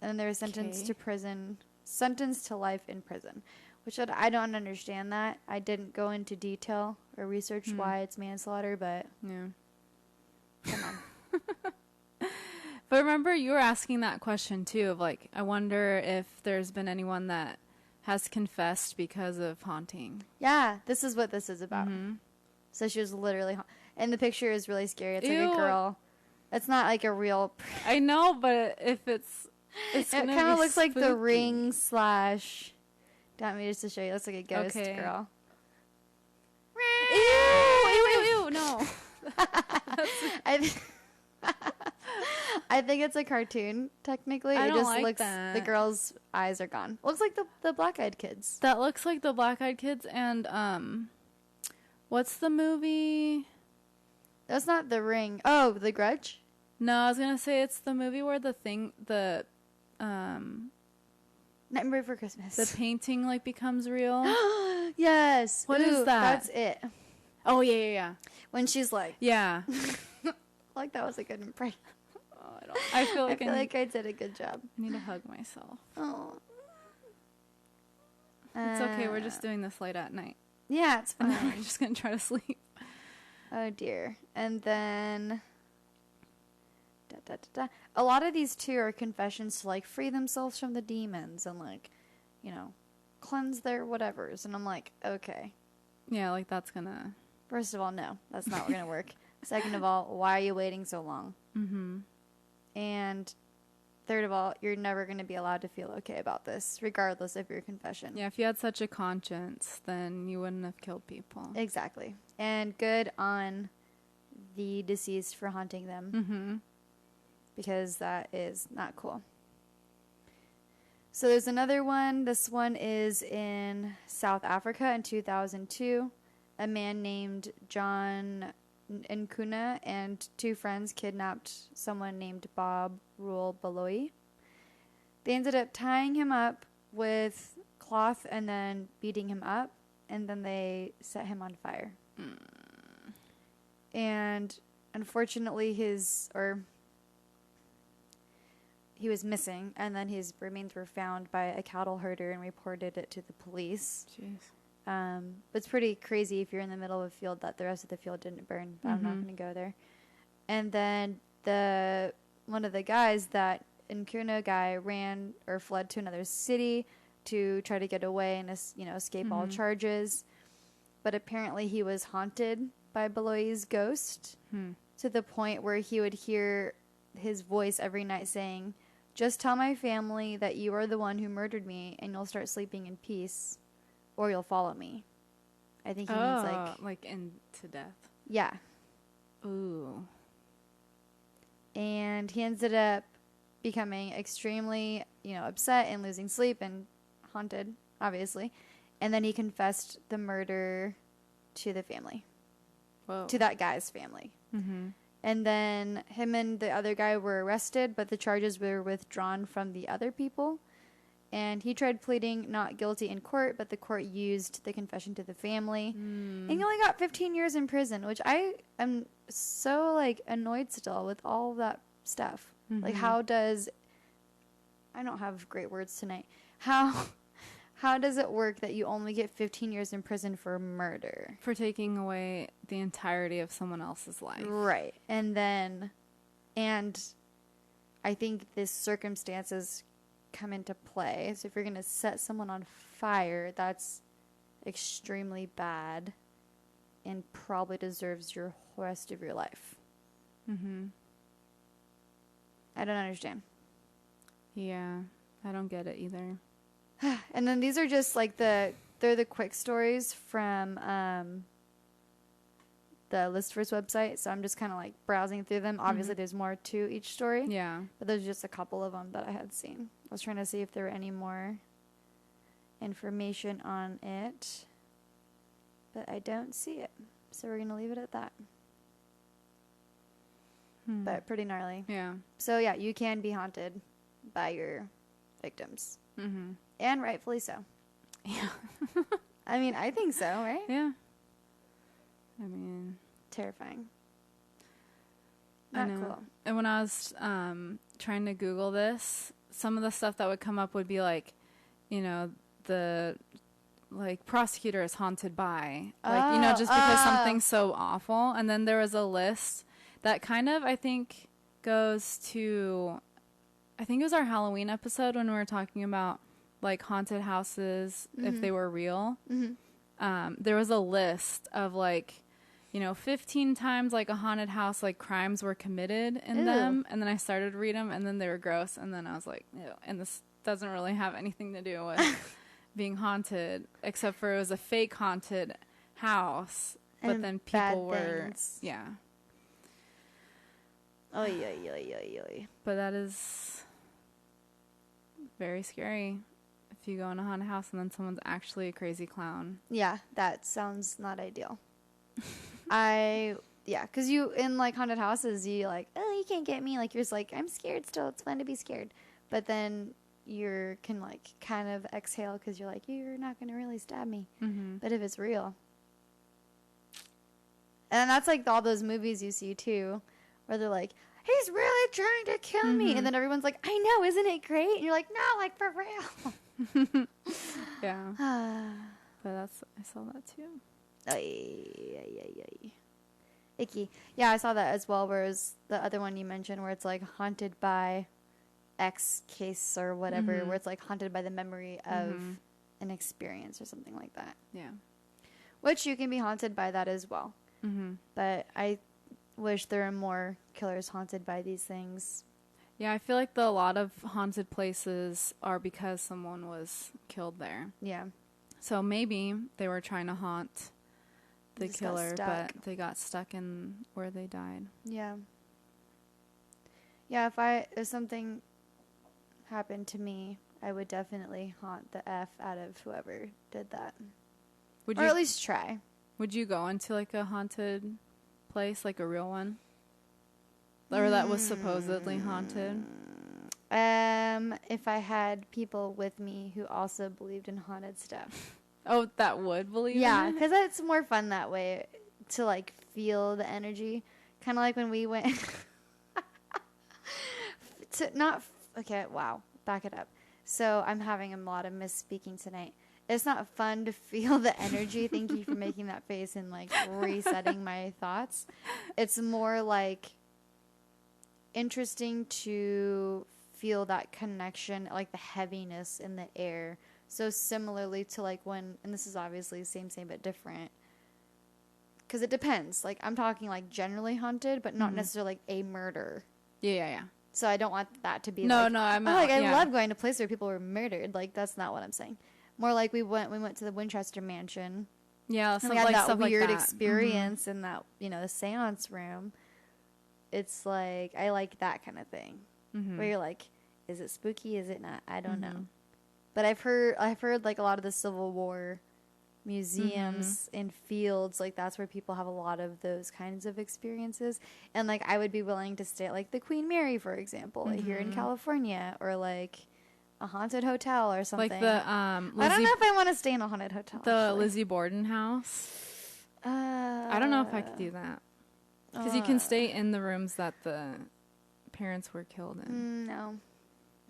and they were sentenced to life in prison, which I don't understand that. I didn't go into detail or research why it's manslaughter, but yeah. Come on. But remember, you were asking that question too of like, I wonder if there's been anyone that has confessed because of haunting. Yeah, this is what this is about. So she was literally, and the picture is really scary. It's like a girl. It's not like a real. I know, but if it kind of looks like The Ring / Do you want me just to show you? It looks like a ghost girl. Ew, no. I think it's a cartoon, technically. I it don't just like looks that. The girl's eyes are gone. Looks like the Black-Eyed Kids. That looks like the Black-Eyed Kids, and what's the movie? That's not The Ring. Oh, The Grudge? No, I was gonna say it's the movie where Nightmare Before Christmas. the painting like becomes real. Yes. What is that? That's it. Oh yeah. When she's like, Yeah. like that was a good impression. Oh, I feel like I did a good job. I need to hug myself. Oh. It's okay. We're just doing this late at night. Yeah, it's fine. We're just gonna try to sleep. Oh dear. And then a lot of these too are confessions to like free themselves from the demons and like, cleanse their whatevers. And I'm like, okay. Yeah, like that's gonna. First of all, no, that's not gonna work. Second of all, why are you waiting so long? And third of all, you're never gonna be allowed to feel okay about this, regardless of your confession. Yeah, if you had such a conscience, then you wouldn't have killed people. Exactly. And good on the deceased for haunting them. Because that is not cool. So there's another one. This one is in South Africa in 2002. A man named John Nkuna and 2 friends kidnapped someone named Bob Rule Baloyi. They ended up tying him up with cloth and then beating him up, and then they set him on fire. And unfortunately he was missing, and then his remains were found by a cattle herder and reported it to the police. Jeez. But it's pretty crazy if you're in the middle of a field that the rest of the field didn't burn. But I'm not going to go there. And then one of the guys, that Nkuna guy, ran or fled to another city to try to get away and escape all charges. But apparently he was haunted by Baloyi's ghost to the point where he would hear his voice every night saying, "Just tell my family that you are the one who murdered me, and you'll start sleeping in peace, or you'll follow me." I think he means like into death. Yeah. Ooh. And he ended up becoming extremely, upset and losing sleep and haunted, obviously. And then he confessed the murder to the family. Whoa. To that guy's family. And then him and the other guy were arrested, but the charges were withdrawn from the other people. And he tried pleading not guilty in court, but the court used the confession to the family. And he only got 15 years in prison, which I am so, annoyed still with all that stuff. Like, how does... I don't have great words tonight. How how does it work that you only get 15 years in prison for murder? For taking away the entirety of someone else's life. Right. And I think the circumstances come into play. So if you're going to set someone on fire, that's extremely bad and probably deserves your rest of your life. Mm-hmm. I don't understand. Yeah, I don't get it either. And then these are just like they're the quick stories from the Listverse website. So I'm just kind of like browsing through them. Obviously, there's more to each story. Yeah. But there's just a couple of them that I had seen. I was trying to see if there were any more information on it. But I don't see it. So we're going to leave it at that. But pretty gnarly. Yeah. So yeah, you can be haunted by your victims. Mm-hmm. And rightfully so. Yeah. I mean, I think so, right? Yeah. I mean, terrifying. Not I know. Cool. And when I was trying to Google this, some of the stuff that would come up would be like, you know, the like prosecutor is haunted by, like, you know, just because something's so awful. And then there was a list that kind of, I think, goes to, I think it was our Halloween episode when we were talking about like haunted houses, if they were real. There was a list of like, you know, 15 times like a haunted house, like crimes were committed in them. And then I started to read them and then they were gross. And then I was like, ew. And this doesn't really have anything to do with being haunted, except for it was a fake haunted house. But then people were, yeah. Oh, yeah. But that is very scary if you go in a haunted house and then someone's actually a crazy clown. Yeah, that sounds not ideal. Yeah, because you, in like haunted houses, you like, oh, you can't get me. Like, you're just like, I'm scared still. It's fun to be scared. But then you can like kind of exhale because you're like, you're not going to really stab me. But if it's real. And that's like all those movies you see too, where they're like, he's really trying to kill me. And then everyone's like, I know, isn't it great? And you're like, no, like for real. Yeah. But I saw that too. Icky. Yeah, I saw that as well, whereas the other one you mentioned where it's like haunted by X case or whatever, where it's like haunted by the memory of an experience or something like that. Yeah. Which you can be haunted by that as well. But I wish there were more killers haunted by these things. Yeah, I feel like a lot of haunted places are because someone was killed there. Yeah. So maybe they were trying to haunt the killer, but they got stuck in where they died. Yeah. Yeah, if something happened to me, I would definitely haunt the F out of whoever did that. Or at least try. Would you go into like a haunted place, like a real one? Or that was supposedly haunted? If I had people with me who also believed in haunted stuff. Oh, that would believe in it? Yeah, because it's more fun that way to like feel the energy. Kind of like when we went back it up. So I'm having a lot of misspeaking tonight. It's not fun to feel the energy. Thank you for making that face and like resetting my thoughts. It's more like interesting to feel that connection, like the heaviness in the air. So similarly to like when, and this is obviously same but different, because it depends. Like I'm talking like generally haunted, but not necessarily like a murder. Yeah. So I don't want that to be I love going to places where people were murdered. Like that's not what I'm saying. More like we went to the Winchester Mansion. Yeah, and we had that weird experience in that, the seance room. It's like, I like that kind of thing. Where you're like, is it spooky? Is it not? I don't know. But I've heard like a lot of the Civil War museums and fields, like that's where people have a lot of those kinds of experiences. And like I would be willing to stay at like the Queen Mary, for example, here in California, or like a haunted hotel or something. Like the I don't know if I want to stay in a haunted hotel. The Lizzie Borden house. I don't know if I could do that. Because you can stay in the rooms that the parents were killed in. No.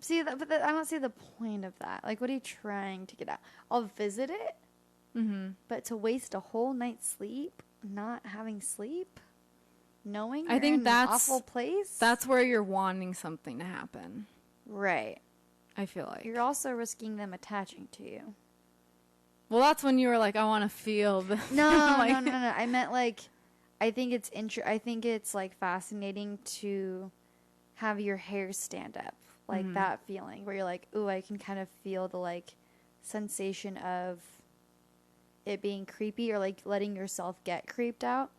See, but I don't see the point of that. Like, what are you trying to get at? I'll visit it, but to waste a whole night's sleep, not having sleep, knowing I think in that's an awful place. That's where you're wanting something to happen. Right. I feel like you're also risking them attaching to you. Well, that's when you were like, I want to feel the. No, like, no. I meant like, I think it's like fascinating to have your hair stand up, like that feeling where you're like, ooh, I can kind of feel the like sensation of it being creepy, or like letting yourself get creeped out,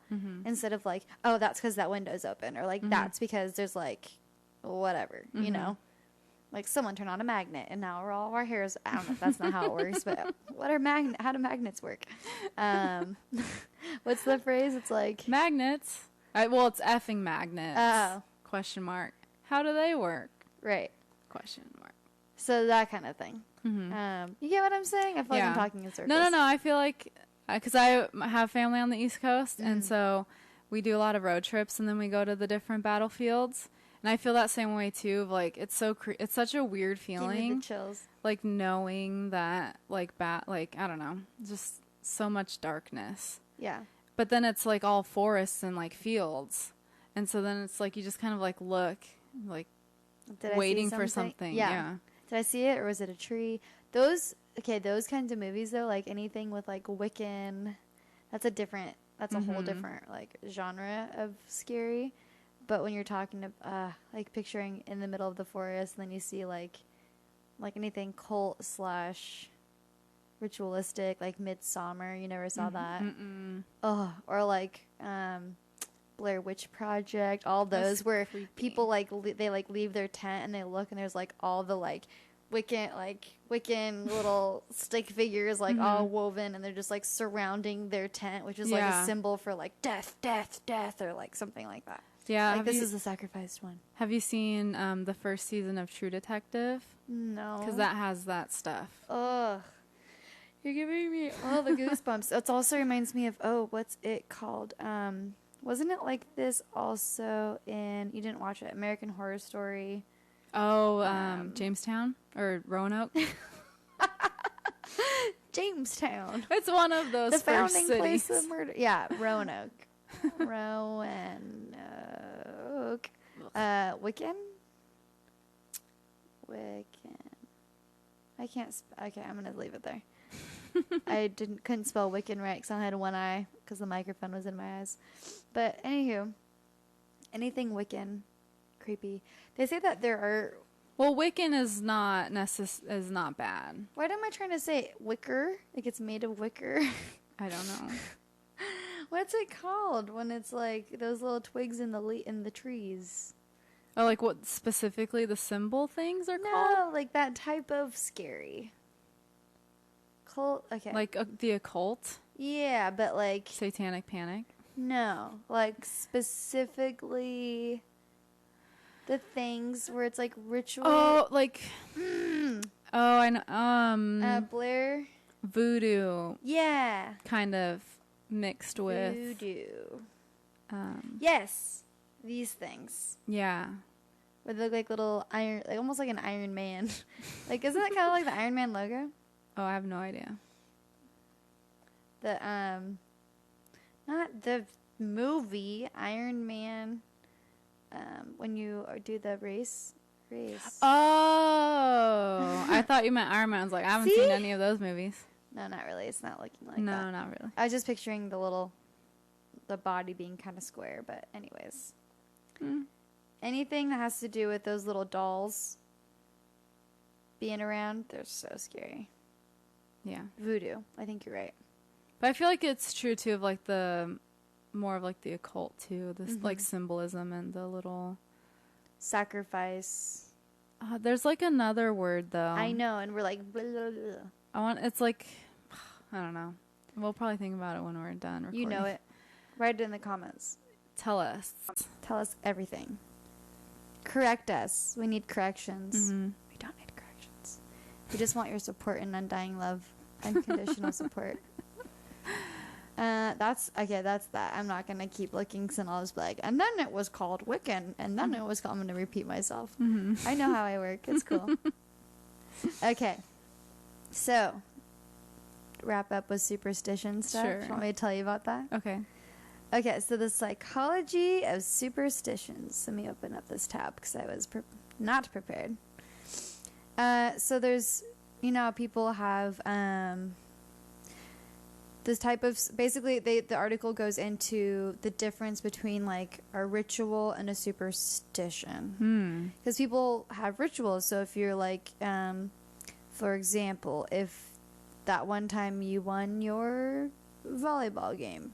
instead of like, oh, that's because that window's open, or like that's because there's like whatever, you know. Like someone turned on a magnet and now all of our hairs. I don't know if that's not how it works, but how do magnets work? What's the phrase? It's like magnets. Well, it's effing magnets. Oh. Question mark. How do they work? Right. Question mark. So that kind of thing. You get what I'm saying? I feel like I'm talking in circles. No. I feel like, because I have family on the East Coast, and so we do a lot of road trips, and then we go to the different battlefields. And I feel that same way too. Of like, it's such a weird feeling. Give me the chills. Like knowing that, like I don't know, just so much darkness. Yeah. But then it's like all forests and like fields, and so then it's like you just kind of like look, like waiting for something. Yeah. Did I see it, or was it a tree? Those kinds of movies though, like anything with like Wiccan, that's a whole different like genre of scary. But when you're talking to, like picturing in the middle of the forest, and then you see like anything cult / ritualistic, like Midsummer, you never saw that. Oh, or like Blair Witch Project, all those where people like they like leave their tent and they look and there's like all the like Wiccan little stick figures like all woven, and they're just like surrounding their tent, which is like a symbol for like death, or like something like that. Yeah, like this is the sacrificed one. Have you seen the first season of True Detective? No. Because that has that stuff. Ugh. You're giving me all the goosebumps. It also reminds me of, what's it called? Wasn't it like this also in, you didn't watch it, American Horror Story? Oh, Jamestown? Or Roanoke? Jamestown. It's one of those the first founding cities. place of murder. Yeah, Roanoke. Roanoke. Wiccan? I can't. Okay, I'm gonna leave it there. I couldn't spell Wiccan right because I had one eye because the microphone was in my eyes. But anywho, anything Wiccan, creepy. They say that there are. Well, Wiccan is not bad. What am I trying to say? Wicker? Like it's made of wicker? I don't know. What's it called when it's like those little twigs in the trees? Oh, like what specifically the symbol things are called? No, like that type of scary. Cult? Okay. Like the occult? Yeah, but like... Satanic Panic? No. Like specifically the things where it's like ritual... Oh, like... Oh, I know. Blair? Voodoo. Yeah. Kind of mixed with... Voodoo. Yes. These things. Yeah. Where they look like little iron... Like almost like an Iron Man. Like, isn't that kind of like the Iron Man logo? Oh, I have no idea. The, not the movie, Iron Man, when you do the race. Oh, I thought you meant Iron Man. I was like, I haven't seen any of those movies. No, not really. It's not looking like that. No, not really. I was just picturing the body being kind of square, but anyways. Anything that has to do with those little dolls being around, they're so scary. Yeah. Voodoo. I think you're right. But I feel like it's true, too, of, like, more of, like, the occult, too. This, like, symbolism and the little... Sacrifice. There's, like, another word, though. I know, and we're like... Blah, blah, blah. It's, like... I don't know. We'll probably think about it when we're done recording. You know it. Write it in the comments. Tell us. Tell us everything. Correct us. We need corrections. We don't need corrections. We just want your support and undying love. Unconditional support. That's okay. That's that. I'm not gonna keep looking, and I'll just be like, and then it was called Wiccan, and then it was called. I'm gonna repeat myself. I know how I work. It's cool. Okay, so wrap up with superstition stuff. Sure. Want me to tell you about that? Okay. Okay, so the psychology of superstitions. Let me open up this tab because I was not prepared. So there's, people have this type of, basically the article goes into the difference between like a ritual and a superstition. Because people have rituals. So if you're like, for example, if that one time you won your volleyball game,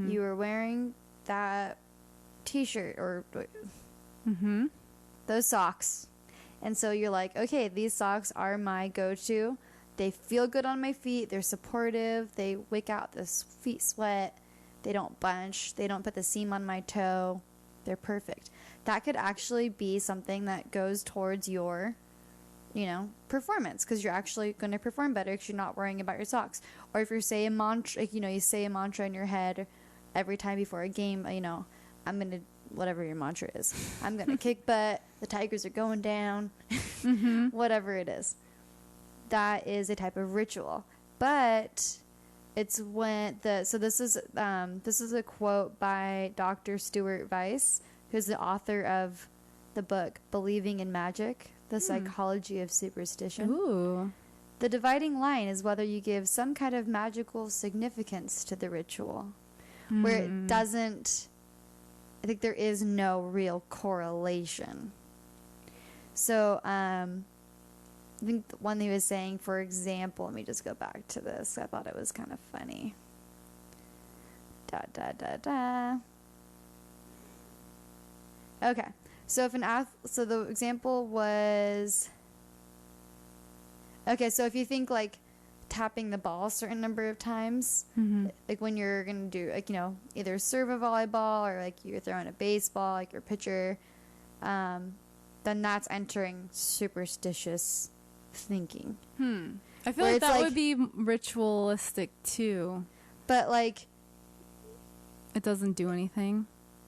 you were wearing that t-shirt or those socks. And so you're like, okay, these socks are my go-to. They feel good on my feet. They're supportive. They wick out this feet sweat. They don't bunch. They don't put the seam on my toe. They're perfect. That could actually be something that goes towards your, performance, because you're actually going to perform better because you're not worrying about your socks. Or if you say a mantra, you say a mantra in your head every time before a game, I'm going to, whatever your mantra is, I'm going to kick butt, the Tigers are going down, whatever it is. That is a type of ritual. But it's when so this is a quote by Dr. Stuart Weiss, who's the author of the book Believing in Magic, The Psychology of Superstition. Ooh. The dividing line is whether you give some kind of magical significance to the ritual, where it doesn't, I think there is no real correlation. So, I think the one he was saying, for example, let me just go back to this. I thought it was kind of funny. Okay. So if so the example was, okay, so if you think like tapping the ball a certain number of times, like when you're going to do like, either serve a volleyball or like you're throwing a baseball, like your pitcher, then that's entering superstitious thinking. I feel like that would be ritualistic too. But like, it doesn't do anything.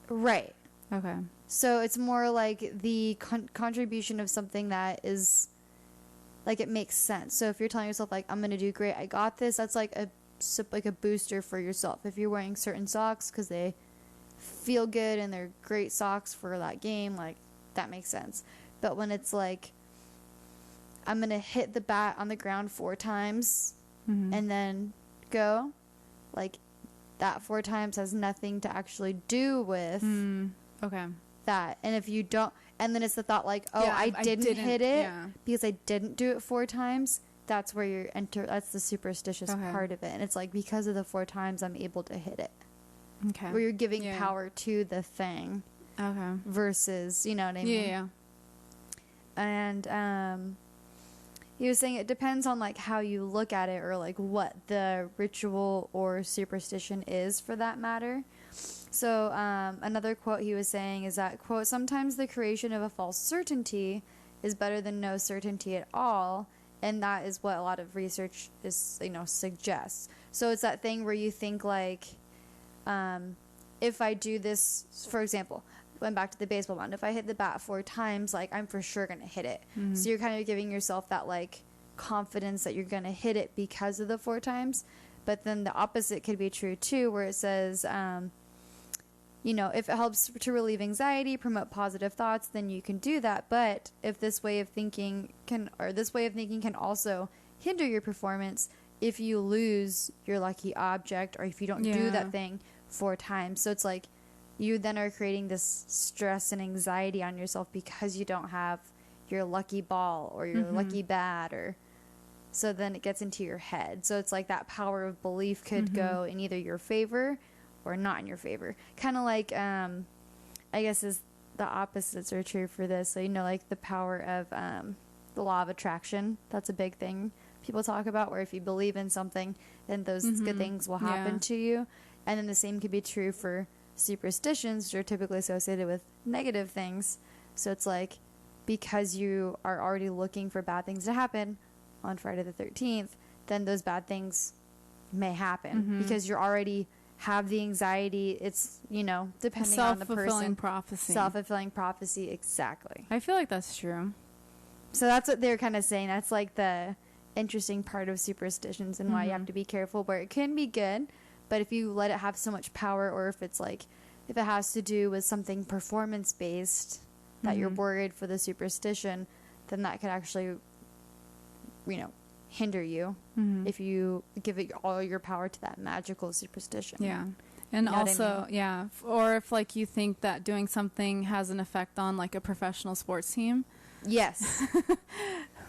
Right. Okay. So it's more like the contribution of something that is, like, it makes sense. So if you're telling yourself, like, I'm going to do great, I got this, that's like a booster for yourself. If you're wearing certain socks because they feel good and they're great socks for that game, like, that makes sense. But when it's like, I'm going to hit the bat on the ground 4 times and then go, like, that 4 times has nothing to actually do with that. And if you don't, and then it's the thought like, oh, I didn't hit it because I didn't do it 4 times, that's where that's the superstitious part of it. And it's like, because of the 4 times, I'm able to hit it. Okay. Where you're giving power to the thing. Okay. Versus, you know what I mean? Yeah. And, he was saying it depends on like how you look at it, or like what the ritual or superstition is for that matter. So another quote he was saying is that, quote, sometimes the creation of a false certainty is better than no certainty at all. And that is what a lot of research is, suggests. So it's that thing where you think like, if I do this, for example, going back to the baseball mound, if I hit the bat 4 times, like, I'm for sure going to hit it. So you're kind of giving yourself that, like, confidence that you're going to hit it because of the 4 times. But then the opposite could be true, too, where it says, if it helps to relieve anxiety, promote positive thoughts, then you can do that. But if this way of thinking can also hinder your performance if you lose your lucky object, or if you don't do that thing 4 times. So it's like, you then are creating this stress and anxiety on yourself because you don't have your lucky ball or your lucky bat, or so then it gets into your head. So it's like that power of belief could go in either your favor or not in your favor. Kind of like, I guess is the opposites are true for this. So, like the power of the law of attraction. That's a big thing people talk about, where if you believe in something, then those good things will happen to you. And then the same could be true for superstitions, which are typically associated with negative things. So it's like, because you are already looking for bad things to happen on Friday the 13th, then those bad things may happen because you're already have the anxiety. It's, depending on the person. Self-fulfilling prophecy. Self-fulfilling prophecy, exactly. I feel like that's true. So that's what they're kind of saying. That's like the interesting part of superstitions and why you have to be careful, where it can be good, but if you let it have so much power, or if it's like, if it has to do with something performance-based that you're worried for the superstition, then that could actually, hinder you if you give it all your power to that magical superstition. Yeah. And also, or if like you think that doing something has an effect on like a professional sports team. Yes.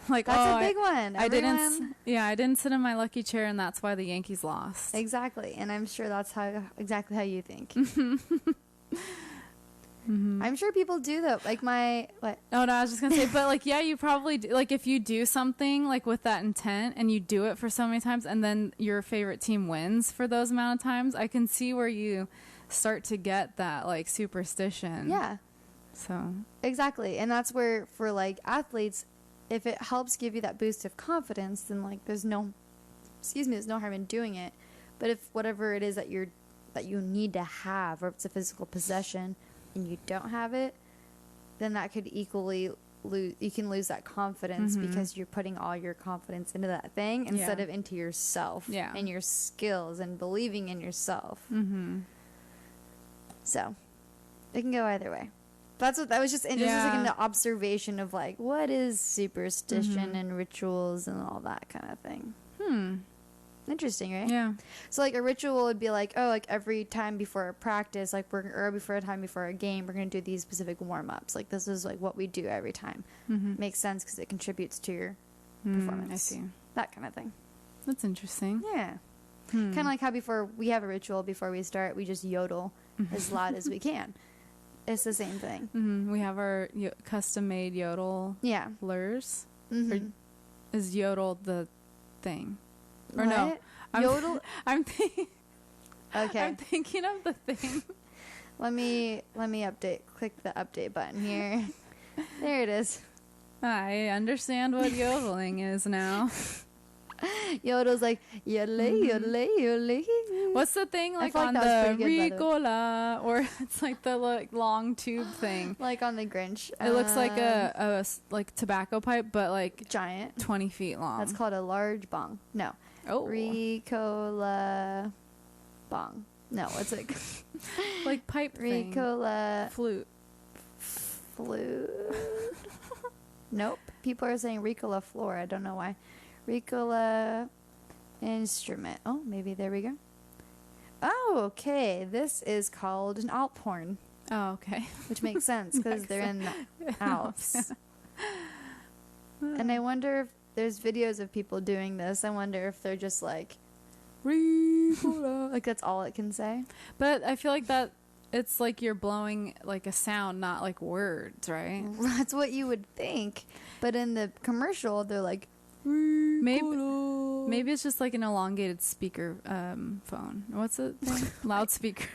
Like, that's a big one. I didn't sit in my lucky chair, and that's why the Yankees lost. Exactly. And I'm sure that's exactly how you think. I'm sure people do though. Like what? Oh no, I was just gonna say, but like, yeah, you probably do. Like, if you do something like with that intent and you do it for so many times, and then your favorite team wins for those amount of times, I can see where you start to get that like superstition. Yeah. So exactly, and that's where for like athletes, if it helps give you that boost of confidence, then like there's no harm in doing it. But if whatever it is that you need to have, or if it's a physical possession and you don't have it, then that could equally you can lose that confidence because you're putting all your confidence into that thing instead of into yourself and your skills and believing in yourself. So it can go either way. That's what that was just. And this is like an observation of like what is superstition and rituals and all that kind of thing. Interesting, right? Yeah. So like a ritual would be like, oh, like every time before a practice, like before a game, we're gonna do these specific warm ups. Like this is like what we do every time. Makes sense because it contributes to your performance. I see. That kind of thing. That's interesting. Yeah. Kind of like how before we have a ritual before we start, we just yodel as loud as we can. It's the same thing. We have our custom-made yodel lures. Is yodel the thing? Or what? no? Yodel? I'm thinking. Okay. I'm thinking of the thing. Let me update. Click the update button here. There it is. I understand what yodeling is now. Yodel's like yodelay, yodelay, yodelay. What's the thing like on the Ricola, or it's like the long tube thing, like on the Grinch? It looks like a like tobacco pipe, but like giant, 20 feet long. That's called a large bong. No, Ricola bong. No, what's it? Like pipe thing. Ricola flute. Nope. People are saying Ricola floor. I don't know why. Ricola instrument. Oh, maybe there we go. Oh, okay. This is called an Alp horn. Oh, okay. Which makes sense because they're in the Alps. And I wonder if there's videos of people doing this. I wonder if they're just like Ricola. Like that's all it can say. But I feel like that it's like you're blowing like a sound, not like words, right? That's what you would think. But in the commercial, they're like Maybe it's just like an elongated speaker phone. What's it thing? Loudspeaker.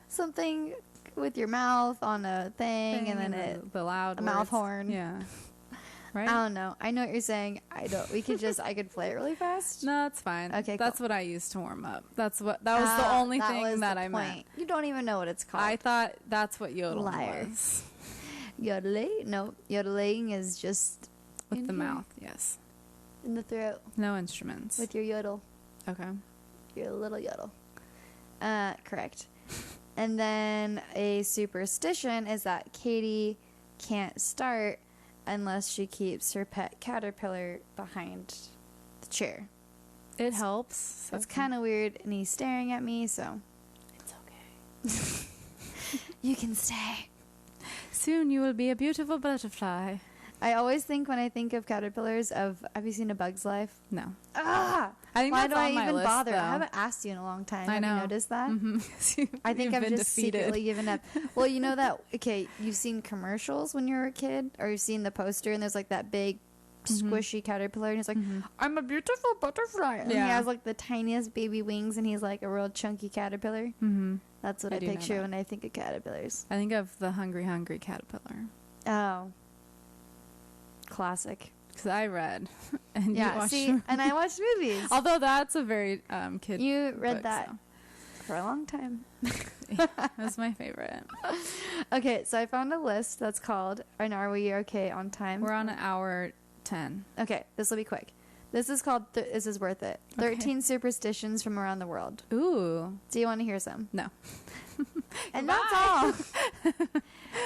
Something with your mouth on a thing and then the loud a mouth horn. Yeah. Right? I don't know. I know what you're saying. I could play it really fast. No, it's fine. Okay, that's cool. what I used to warm up. That was the only thing that I meant. You don't even know what it's called. I thought that's what yodeling was. Yodeling? No, yodeling is just with the mouth, yes. In the throat. No instruments. With your yodel. Okay. Your little yodel. Correct. And then a superstition is that Katie can't start unless she keeps her pet caterpillar behind the chair. It helps. So it's kind of weird, and he's staring at me, so it's okay. You can stay. Soon you will be a beautiful butterfly. I always think when I think of caterpillars have you seen A Bug's Life? No. I think why do I even bother? Though. I haven't asked you in a long time. I know. Have you noticed that? I think I've just secretly given up. Well, you know that, okay, you've seen commercials when you were a kid, or you've seen the poster and there's like that big squishy caterpillar and he's like, I'm a beautiful butterfly. And he has like the tiniest baby wings and he's like a real chunky caterpillar. That's what I picture when I think of caterpillars. I think of the Hungry Hungry Caterpillar. Oh. Classic. Because I read and and I watched movies. Although that's a very kid You read book, that. So. for a long time. That's my favorite. Okay, so I found a list that's called, and are we okay on time? We're on an hour 10. Okay, this will be quick. This is called, this is worth it. 13 superstitions from around the world. Ooh. Do you want to hear some? No. And that's all.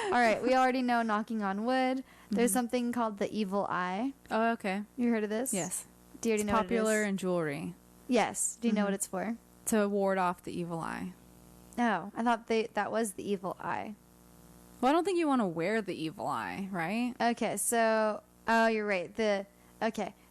All right, we already know knocking on wood. There's something called the evil eye. Oh, okay. You heard of this? Yes. Do you already It's know popular what it is? in jewelry. Yes. Do you know what it's for? To ward off the evil eye. No, I thought that was the evil eye. Well, I don't think you want to wear the evil eye, right? Okay, so you're right.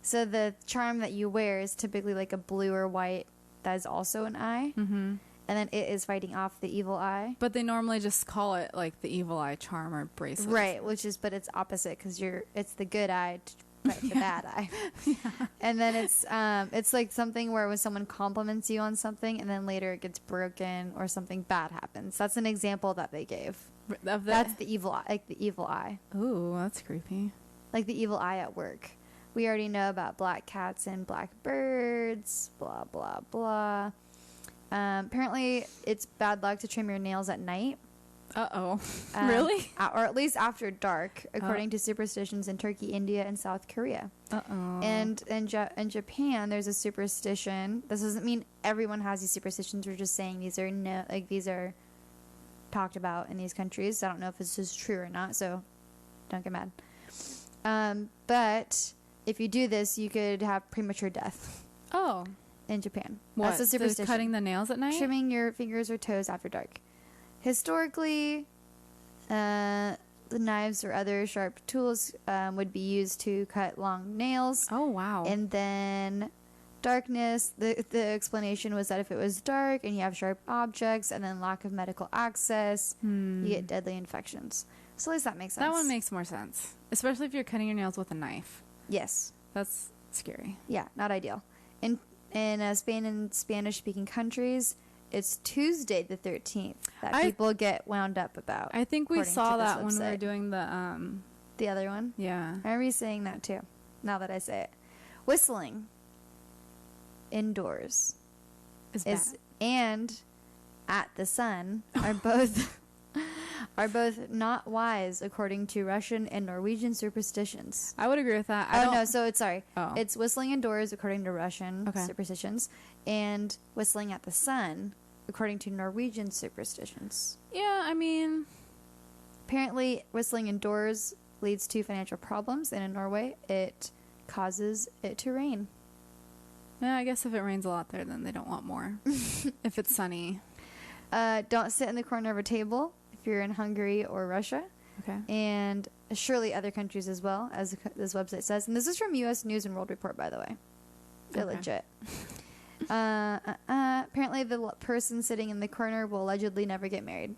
So the charm that you wear is typically like a blue or white that is also an eye. Mm-hmm. And then it is fighting off the evil eye. But they normally just call it like the evil eye charm or bracelet. Right, but it's opposite because it's the good eye to fight the bad eye. Yeah. And then it's like something where when someone compliments you on something and then later it gets broken or something bad happens. That's an example that they gave. That's the evil eye, like the evil eye. Ooh, that's creepy. Like the evil eye at work. We already know about black cats and black birds, blah, blah, blah. Apparently, it's bad luck to trim your nails at night. Uh-oh. Really? Or at least after dark, according to superstitions in Turkey, India, and South Korea. Uh-oh. And in Japan, there's a superstition. This doesn't mean everyone has these superstitions. We're just saying these are talked about in these countries. I don't know if this is true or not, so don't get mad. But if you do this, you could have premature death. Oh. In Japan. What? That's a superstition. So cutting the nails at night? Trimming your fingers or toes after dark. Historically, the knives or other sharp tools would be used to cut long nails. Oh, wow. And then darkness, the explanation was that if it was dark and you have sharp objects and then lack of medical access, you get deadly infections. So at least that makes sense. That one makes more sense. Especially if you're cutting your nails with a knife. Yes. That's scary. Yeah, not ideal. In Spain and Spanish-speaking countries, it's Tuesday the 13th that people get wound up about. I think we saw that when we were doing the other one? Yeah. I remember you saying that too, now that I say it. Whistling indoors is and at the sun are both not wise according to Russian and Norwegian superstitions. I would agree with that. It's whistling indoors according to Russian superstitions and whistling at the sun according to Norwegian superstitions. Yeah, I mean, apparently whistling indoors leads to financial problems, and in Norway it causes it to rain. Yeah, I guess if it rains a lot there, then they don't want more. If it's sunny. Don't sit in the corner of a table if you're in Hungary or Russia. Okay. And surely other countries as well, as this website says. And this is from U.S. News and World Report, by the way. They're legit. Apparently the person sitting in the corner will allegedly never get married.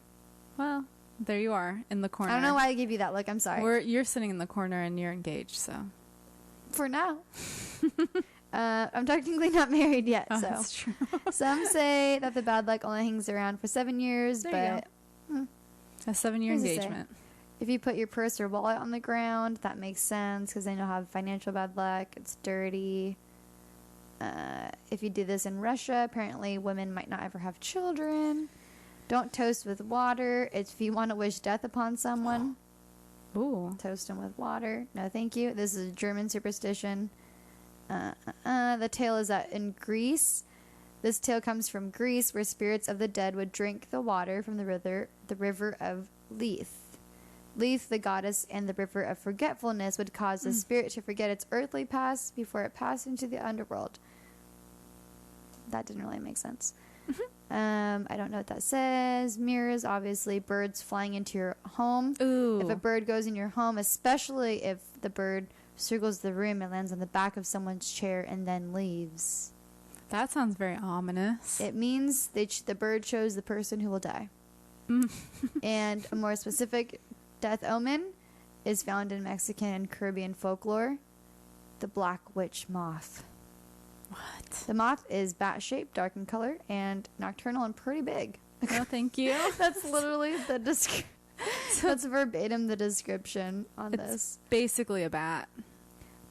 Well, there you are, in the corner. I don't know why I gave you that look. I'm sorry. You're sitting in the corner and you're engaged, so. For now. I'm technically not married yet, so. That's true. Some say that the bad luck only hangs around for 7 years, there you go. A 7-year engagement. If you put your purse or wallet on the ground, that makes sense because then you'll have financial bad luck. It's dirty. If you do this in Russia, apparently women might not ever have children. Don't toast with water. If you want to wish death upon someone, toast them with water. No, thank you. This is a German superstition. The tale is that in Greece, this tale comes from Greece, where spirits of the dead would drink the water from the river of Lethe. Lethe, the goddess, and the river of forgetfulness would cause the spirit to forget its earthly past before it passed into the underworld. That didn't really make sense. I don't know what that says. Mirrors, obviously, birds flying into your home. Ooh. If a bird goes in your home, especially if the bird circles the room and lands on the back of someone's chair and then leaves. That sounds very ominous. It means the bird chose the person who will die. And a more specific death omen is found in Mexican and Caribbean folklore. The black witch moth. What? The moth is bat-shaped, dark in color, and nocturnal and pretty big. No, thank you. That's literally the description. That's verbatim the description on this. Basically a bat.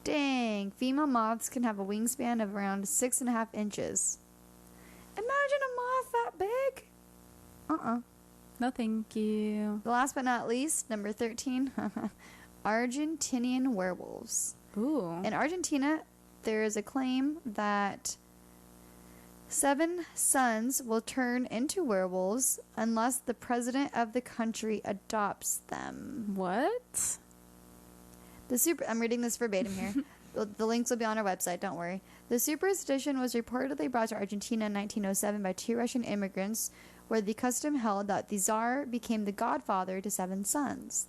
Dang. Female moths can have a wingspan of around 6.5 inches. Imagine a moth that big. No, thank you. Last but not least, number 13, Argentinian werewolves. Ooh. In Argentina, there is a claim that 7 sons will turn into werewolves unless the president of the country adopts them. What? I'm reading this verbatim here. The links will be on our website, don't worry. The superstition was reportedly brought to Argentina in 1907 by 2 Russian immigrants, where the custom held that the Tsar became the godfather to 7 sons.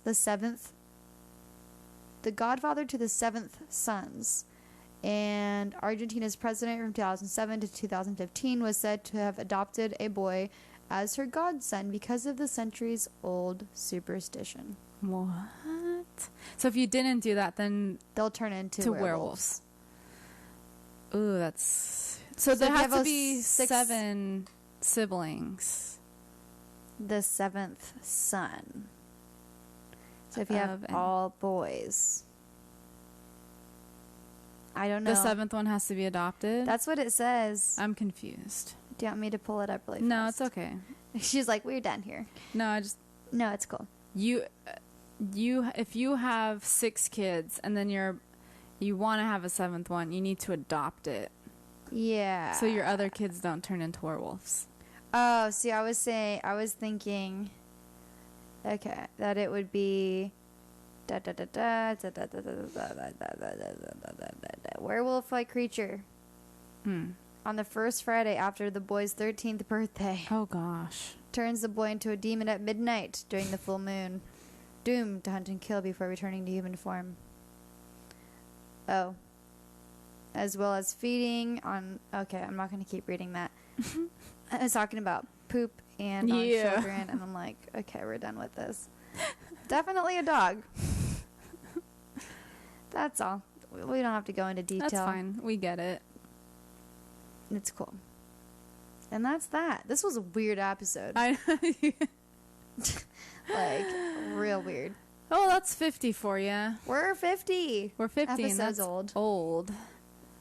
The godfather to the 7th sons. And Argentina's president from 2007 to 2015 was said to have adopted a boy as her godson because of the centuries-old superstition. What? So if you didn't do that, then they'll turn into werewolves. Ooh, that's... So there have to be 7 siblings. The 7th son. So if you have all boys... I don't know. The 7th one has to be adopted? That's what it says. I'm confused. Do you want me to pull it up really fast? No, it's okay. She's like, we're done here. No, it's cool. If you have 6 kids and then you want to have a 7th one, you need to adopt it. Yeah. So your other kids don't turn into werewolves. Oh, see, I was thinking, okay, that it would be werewolf-like creature on the first Friday after the boy's 13th birthday. Oh gosh. Turns the boy into a demon at midnight during the full moon, doomed to hunt and kill before returning to human form. Oh. As well as feeding on... Okay, I'm not going to keep reading that. I was talking about poop and on children, and I'm like, okay, we're done with this. Definitely a dog. That's all. We don't have to go into detail. That's fine. We get it. It's cool. And that's that. This was a weird episode. Like, real weird. Oh, that's 50 for you. We're 50. We're 50 episodes and that's old.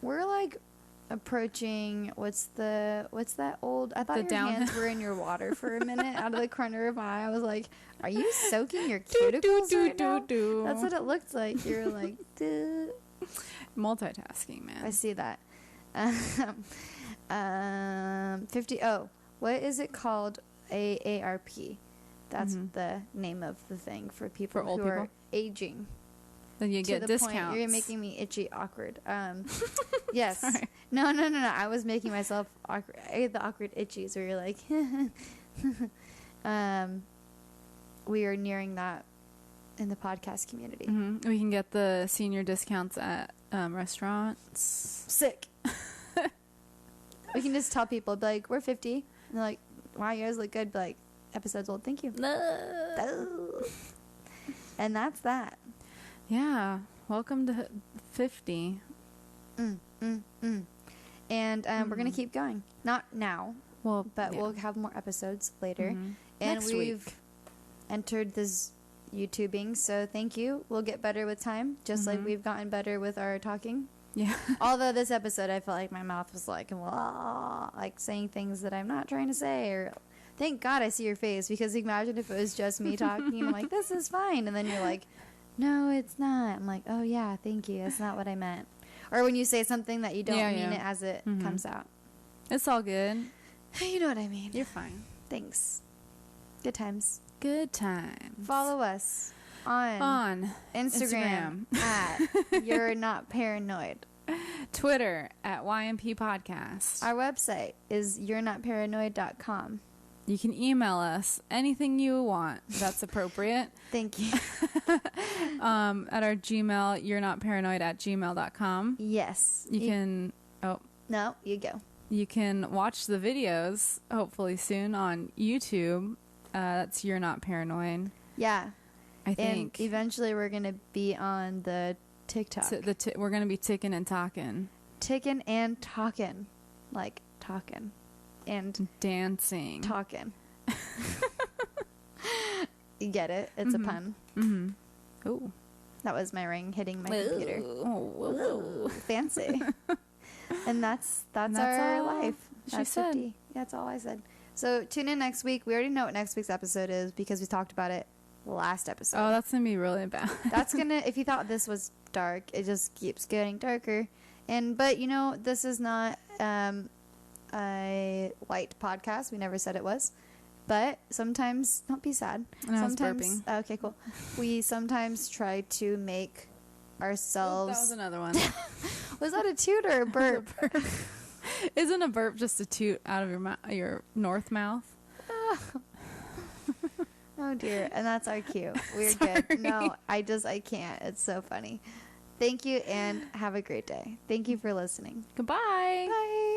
We're like approaching, what's that old? I thought your hands were in your water for a minute out of the corner of my eye. I was like, are you soaking your cuticles right now? That's what it looked like. You were like, duh. Multitasking, man. I see that. 50. Oh, what is it called? AARP. That's the name of the thing for people who are aging. Then you get discounts. You're making me itchy, awkward. Yes. Sorry. No. I was making myself awkward. I had the awkward itchies where you're like, we are nearing that in the podcast community. Mm-hmm. We can get the senior discounts at restaurants. Sick. We can just tell people, be like, we're 50. And they're like, wow, you guys look good. Be like, episode's old. Thank you. No. And that's that. Yeah. Welcome to 50. And we're going to keep going. Not now. Well, but we'll have more episodes later. Mm-hmm. And next we've week. entered this YouTubing, so thank you. We'll get better with time, just like we've gotten better with our talking. Yeah. Although this episode, I felt like my mouth was like, like saying things that I'm not trying to say. Or thank God I see your face, because imagine if it was just me talking. I'm like, this is fine, and then you're like, no, it's not. I'm like, oh yeah, thank you. That's not what I meant. Or when you say something that you don't mean it as it comes out. It's all good. You know what I mean. You're fine. Thanks. Good times. Good times. Follow us on Instagram at You're Not Paranoid. Twitter at YNP Podcast. Our website is you'renotparanoid.com. You can email us anything you want that's appropriate. Thank you. At our Gmail, you'renotparanoid@gmail.com. Yes. You can... Oh. No, you go. You can watch the videos, hopefully soon, on YouTube. That's You're Not Paranoid. Yeah. I think. And eventually we're going to be on the TikTok. We're going to be ticking and talking. Ticking and talking. Like, talking. And dancing. Talking. You get it? It's a pun. Mm-hmm. Oh. That was my ring hitting my computer. Whoa. Fancy. And that's our life. She said. 50. Yeah, that's all I said. So tune in next week. We already know what next week's episode is because we talked about it last episode. Oh, that's going to be really bad. That's going to, if you thought this was dark, it just keeps getting darker. But, you know, this is not a light podcast. We never said it was. But sometimes, don't be sad. No, sometimes, okay, cool. We sometimes try to make ourselves... That was another one. Was that a toot or a burp? Isn't a burp just a toot out of your north mouth? Oh dear. And that's our cue. We're good. No, I can't. It's so funny. Thank you and have a great day. Thank you for listening. Goodbye. Bye.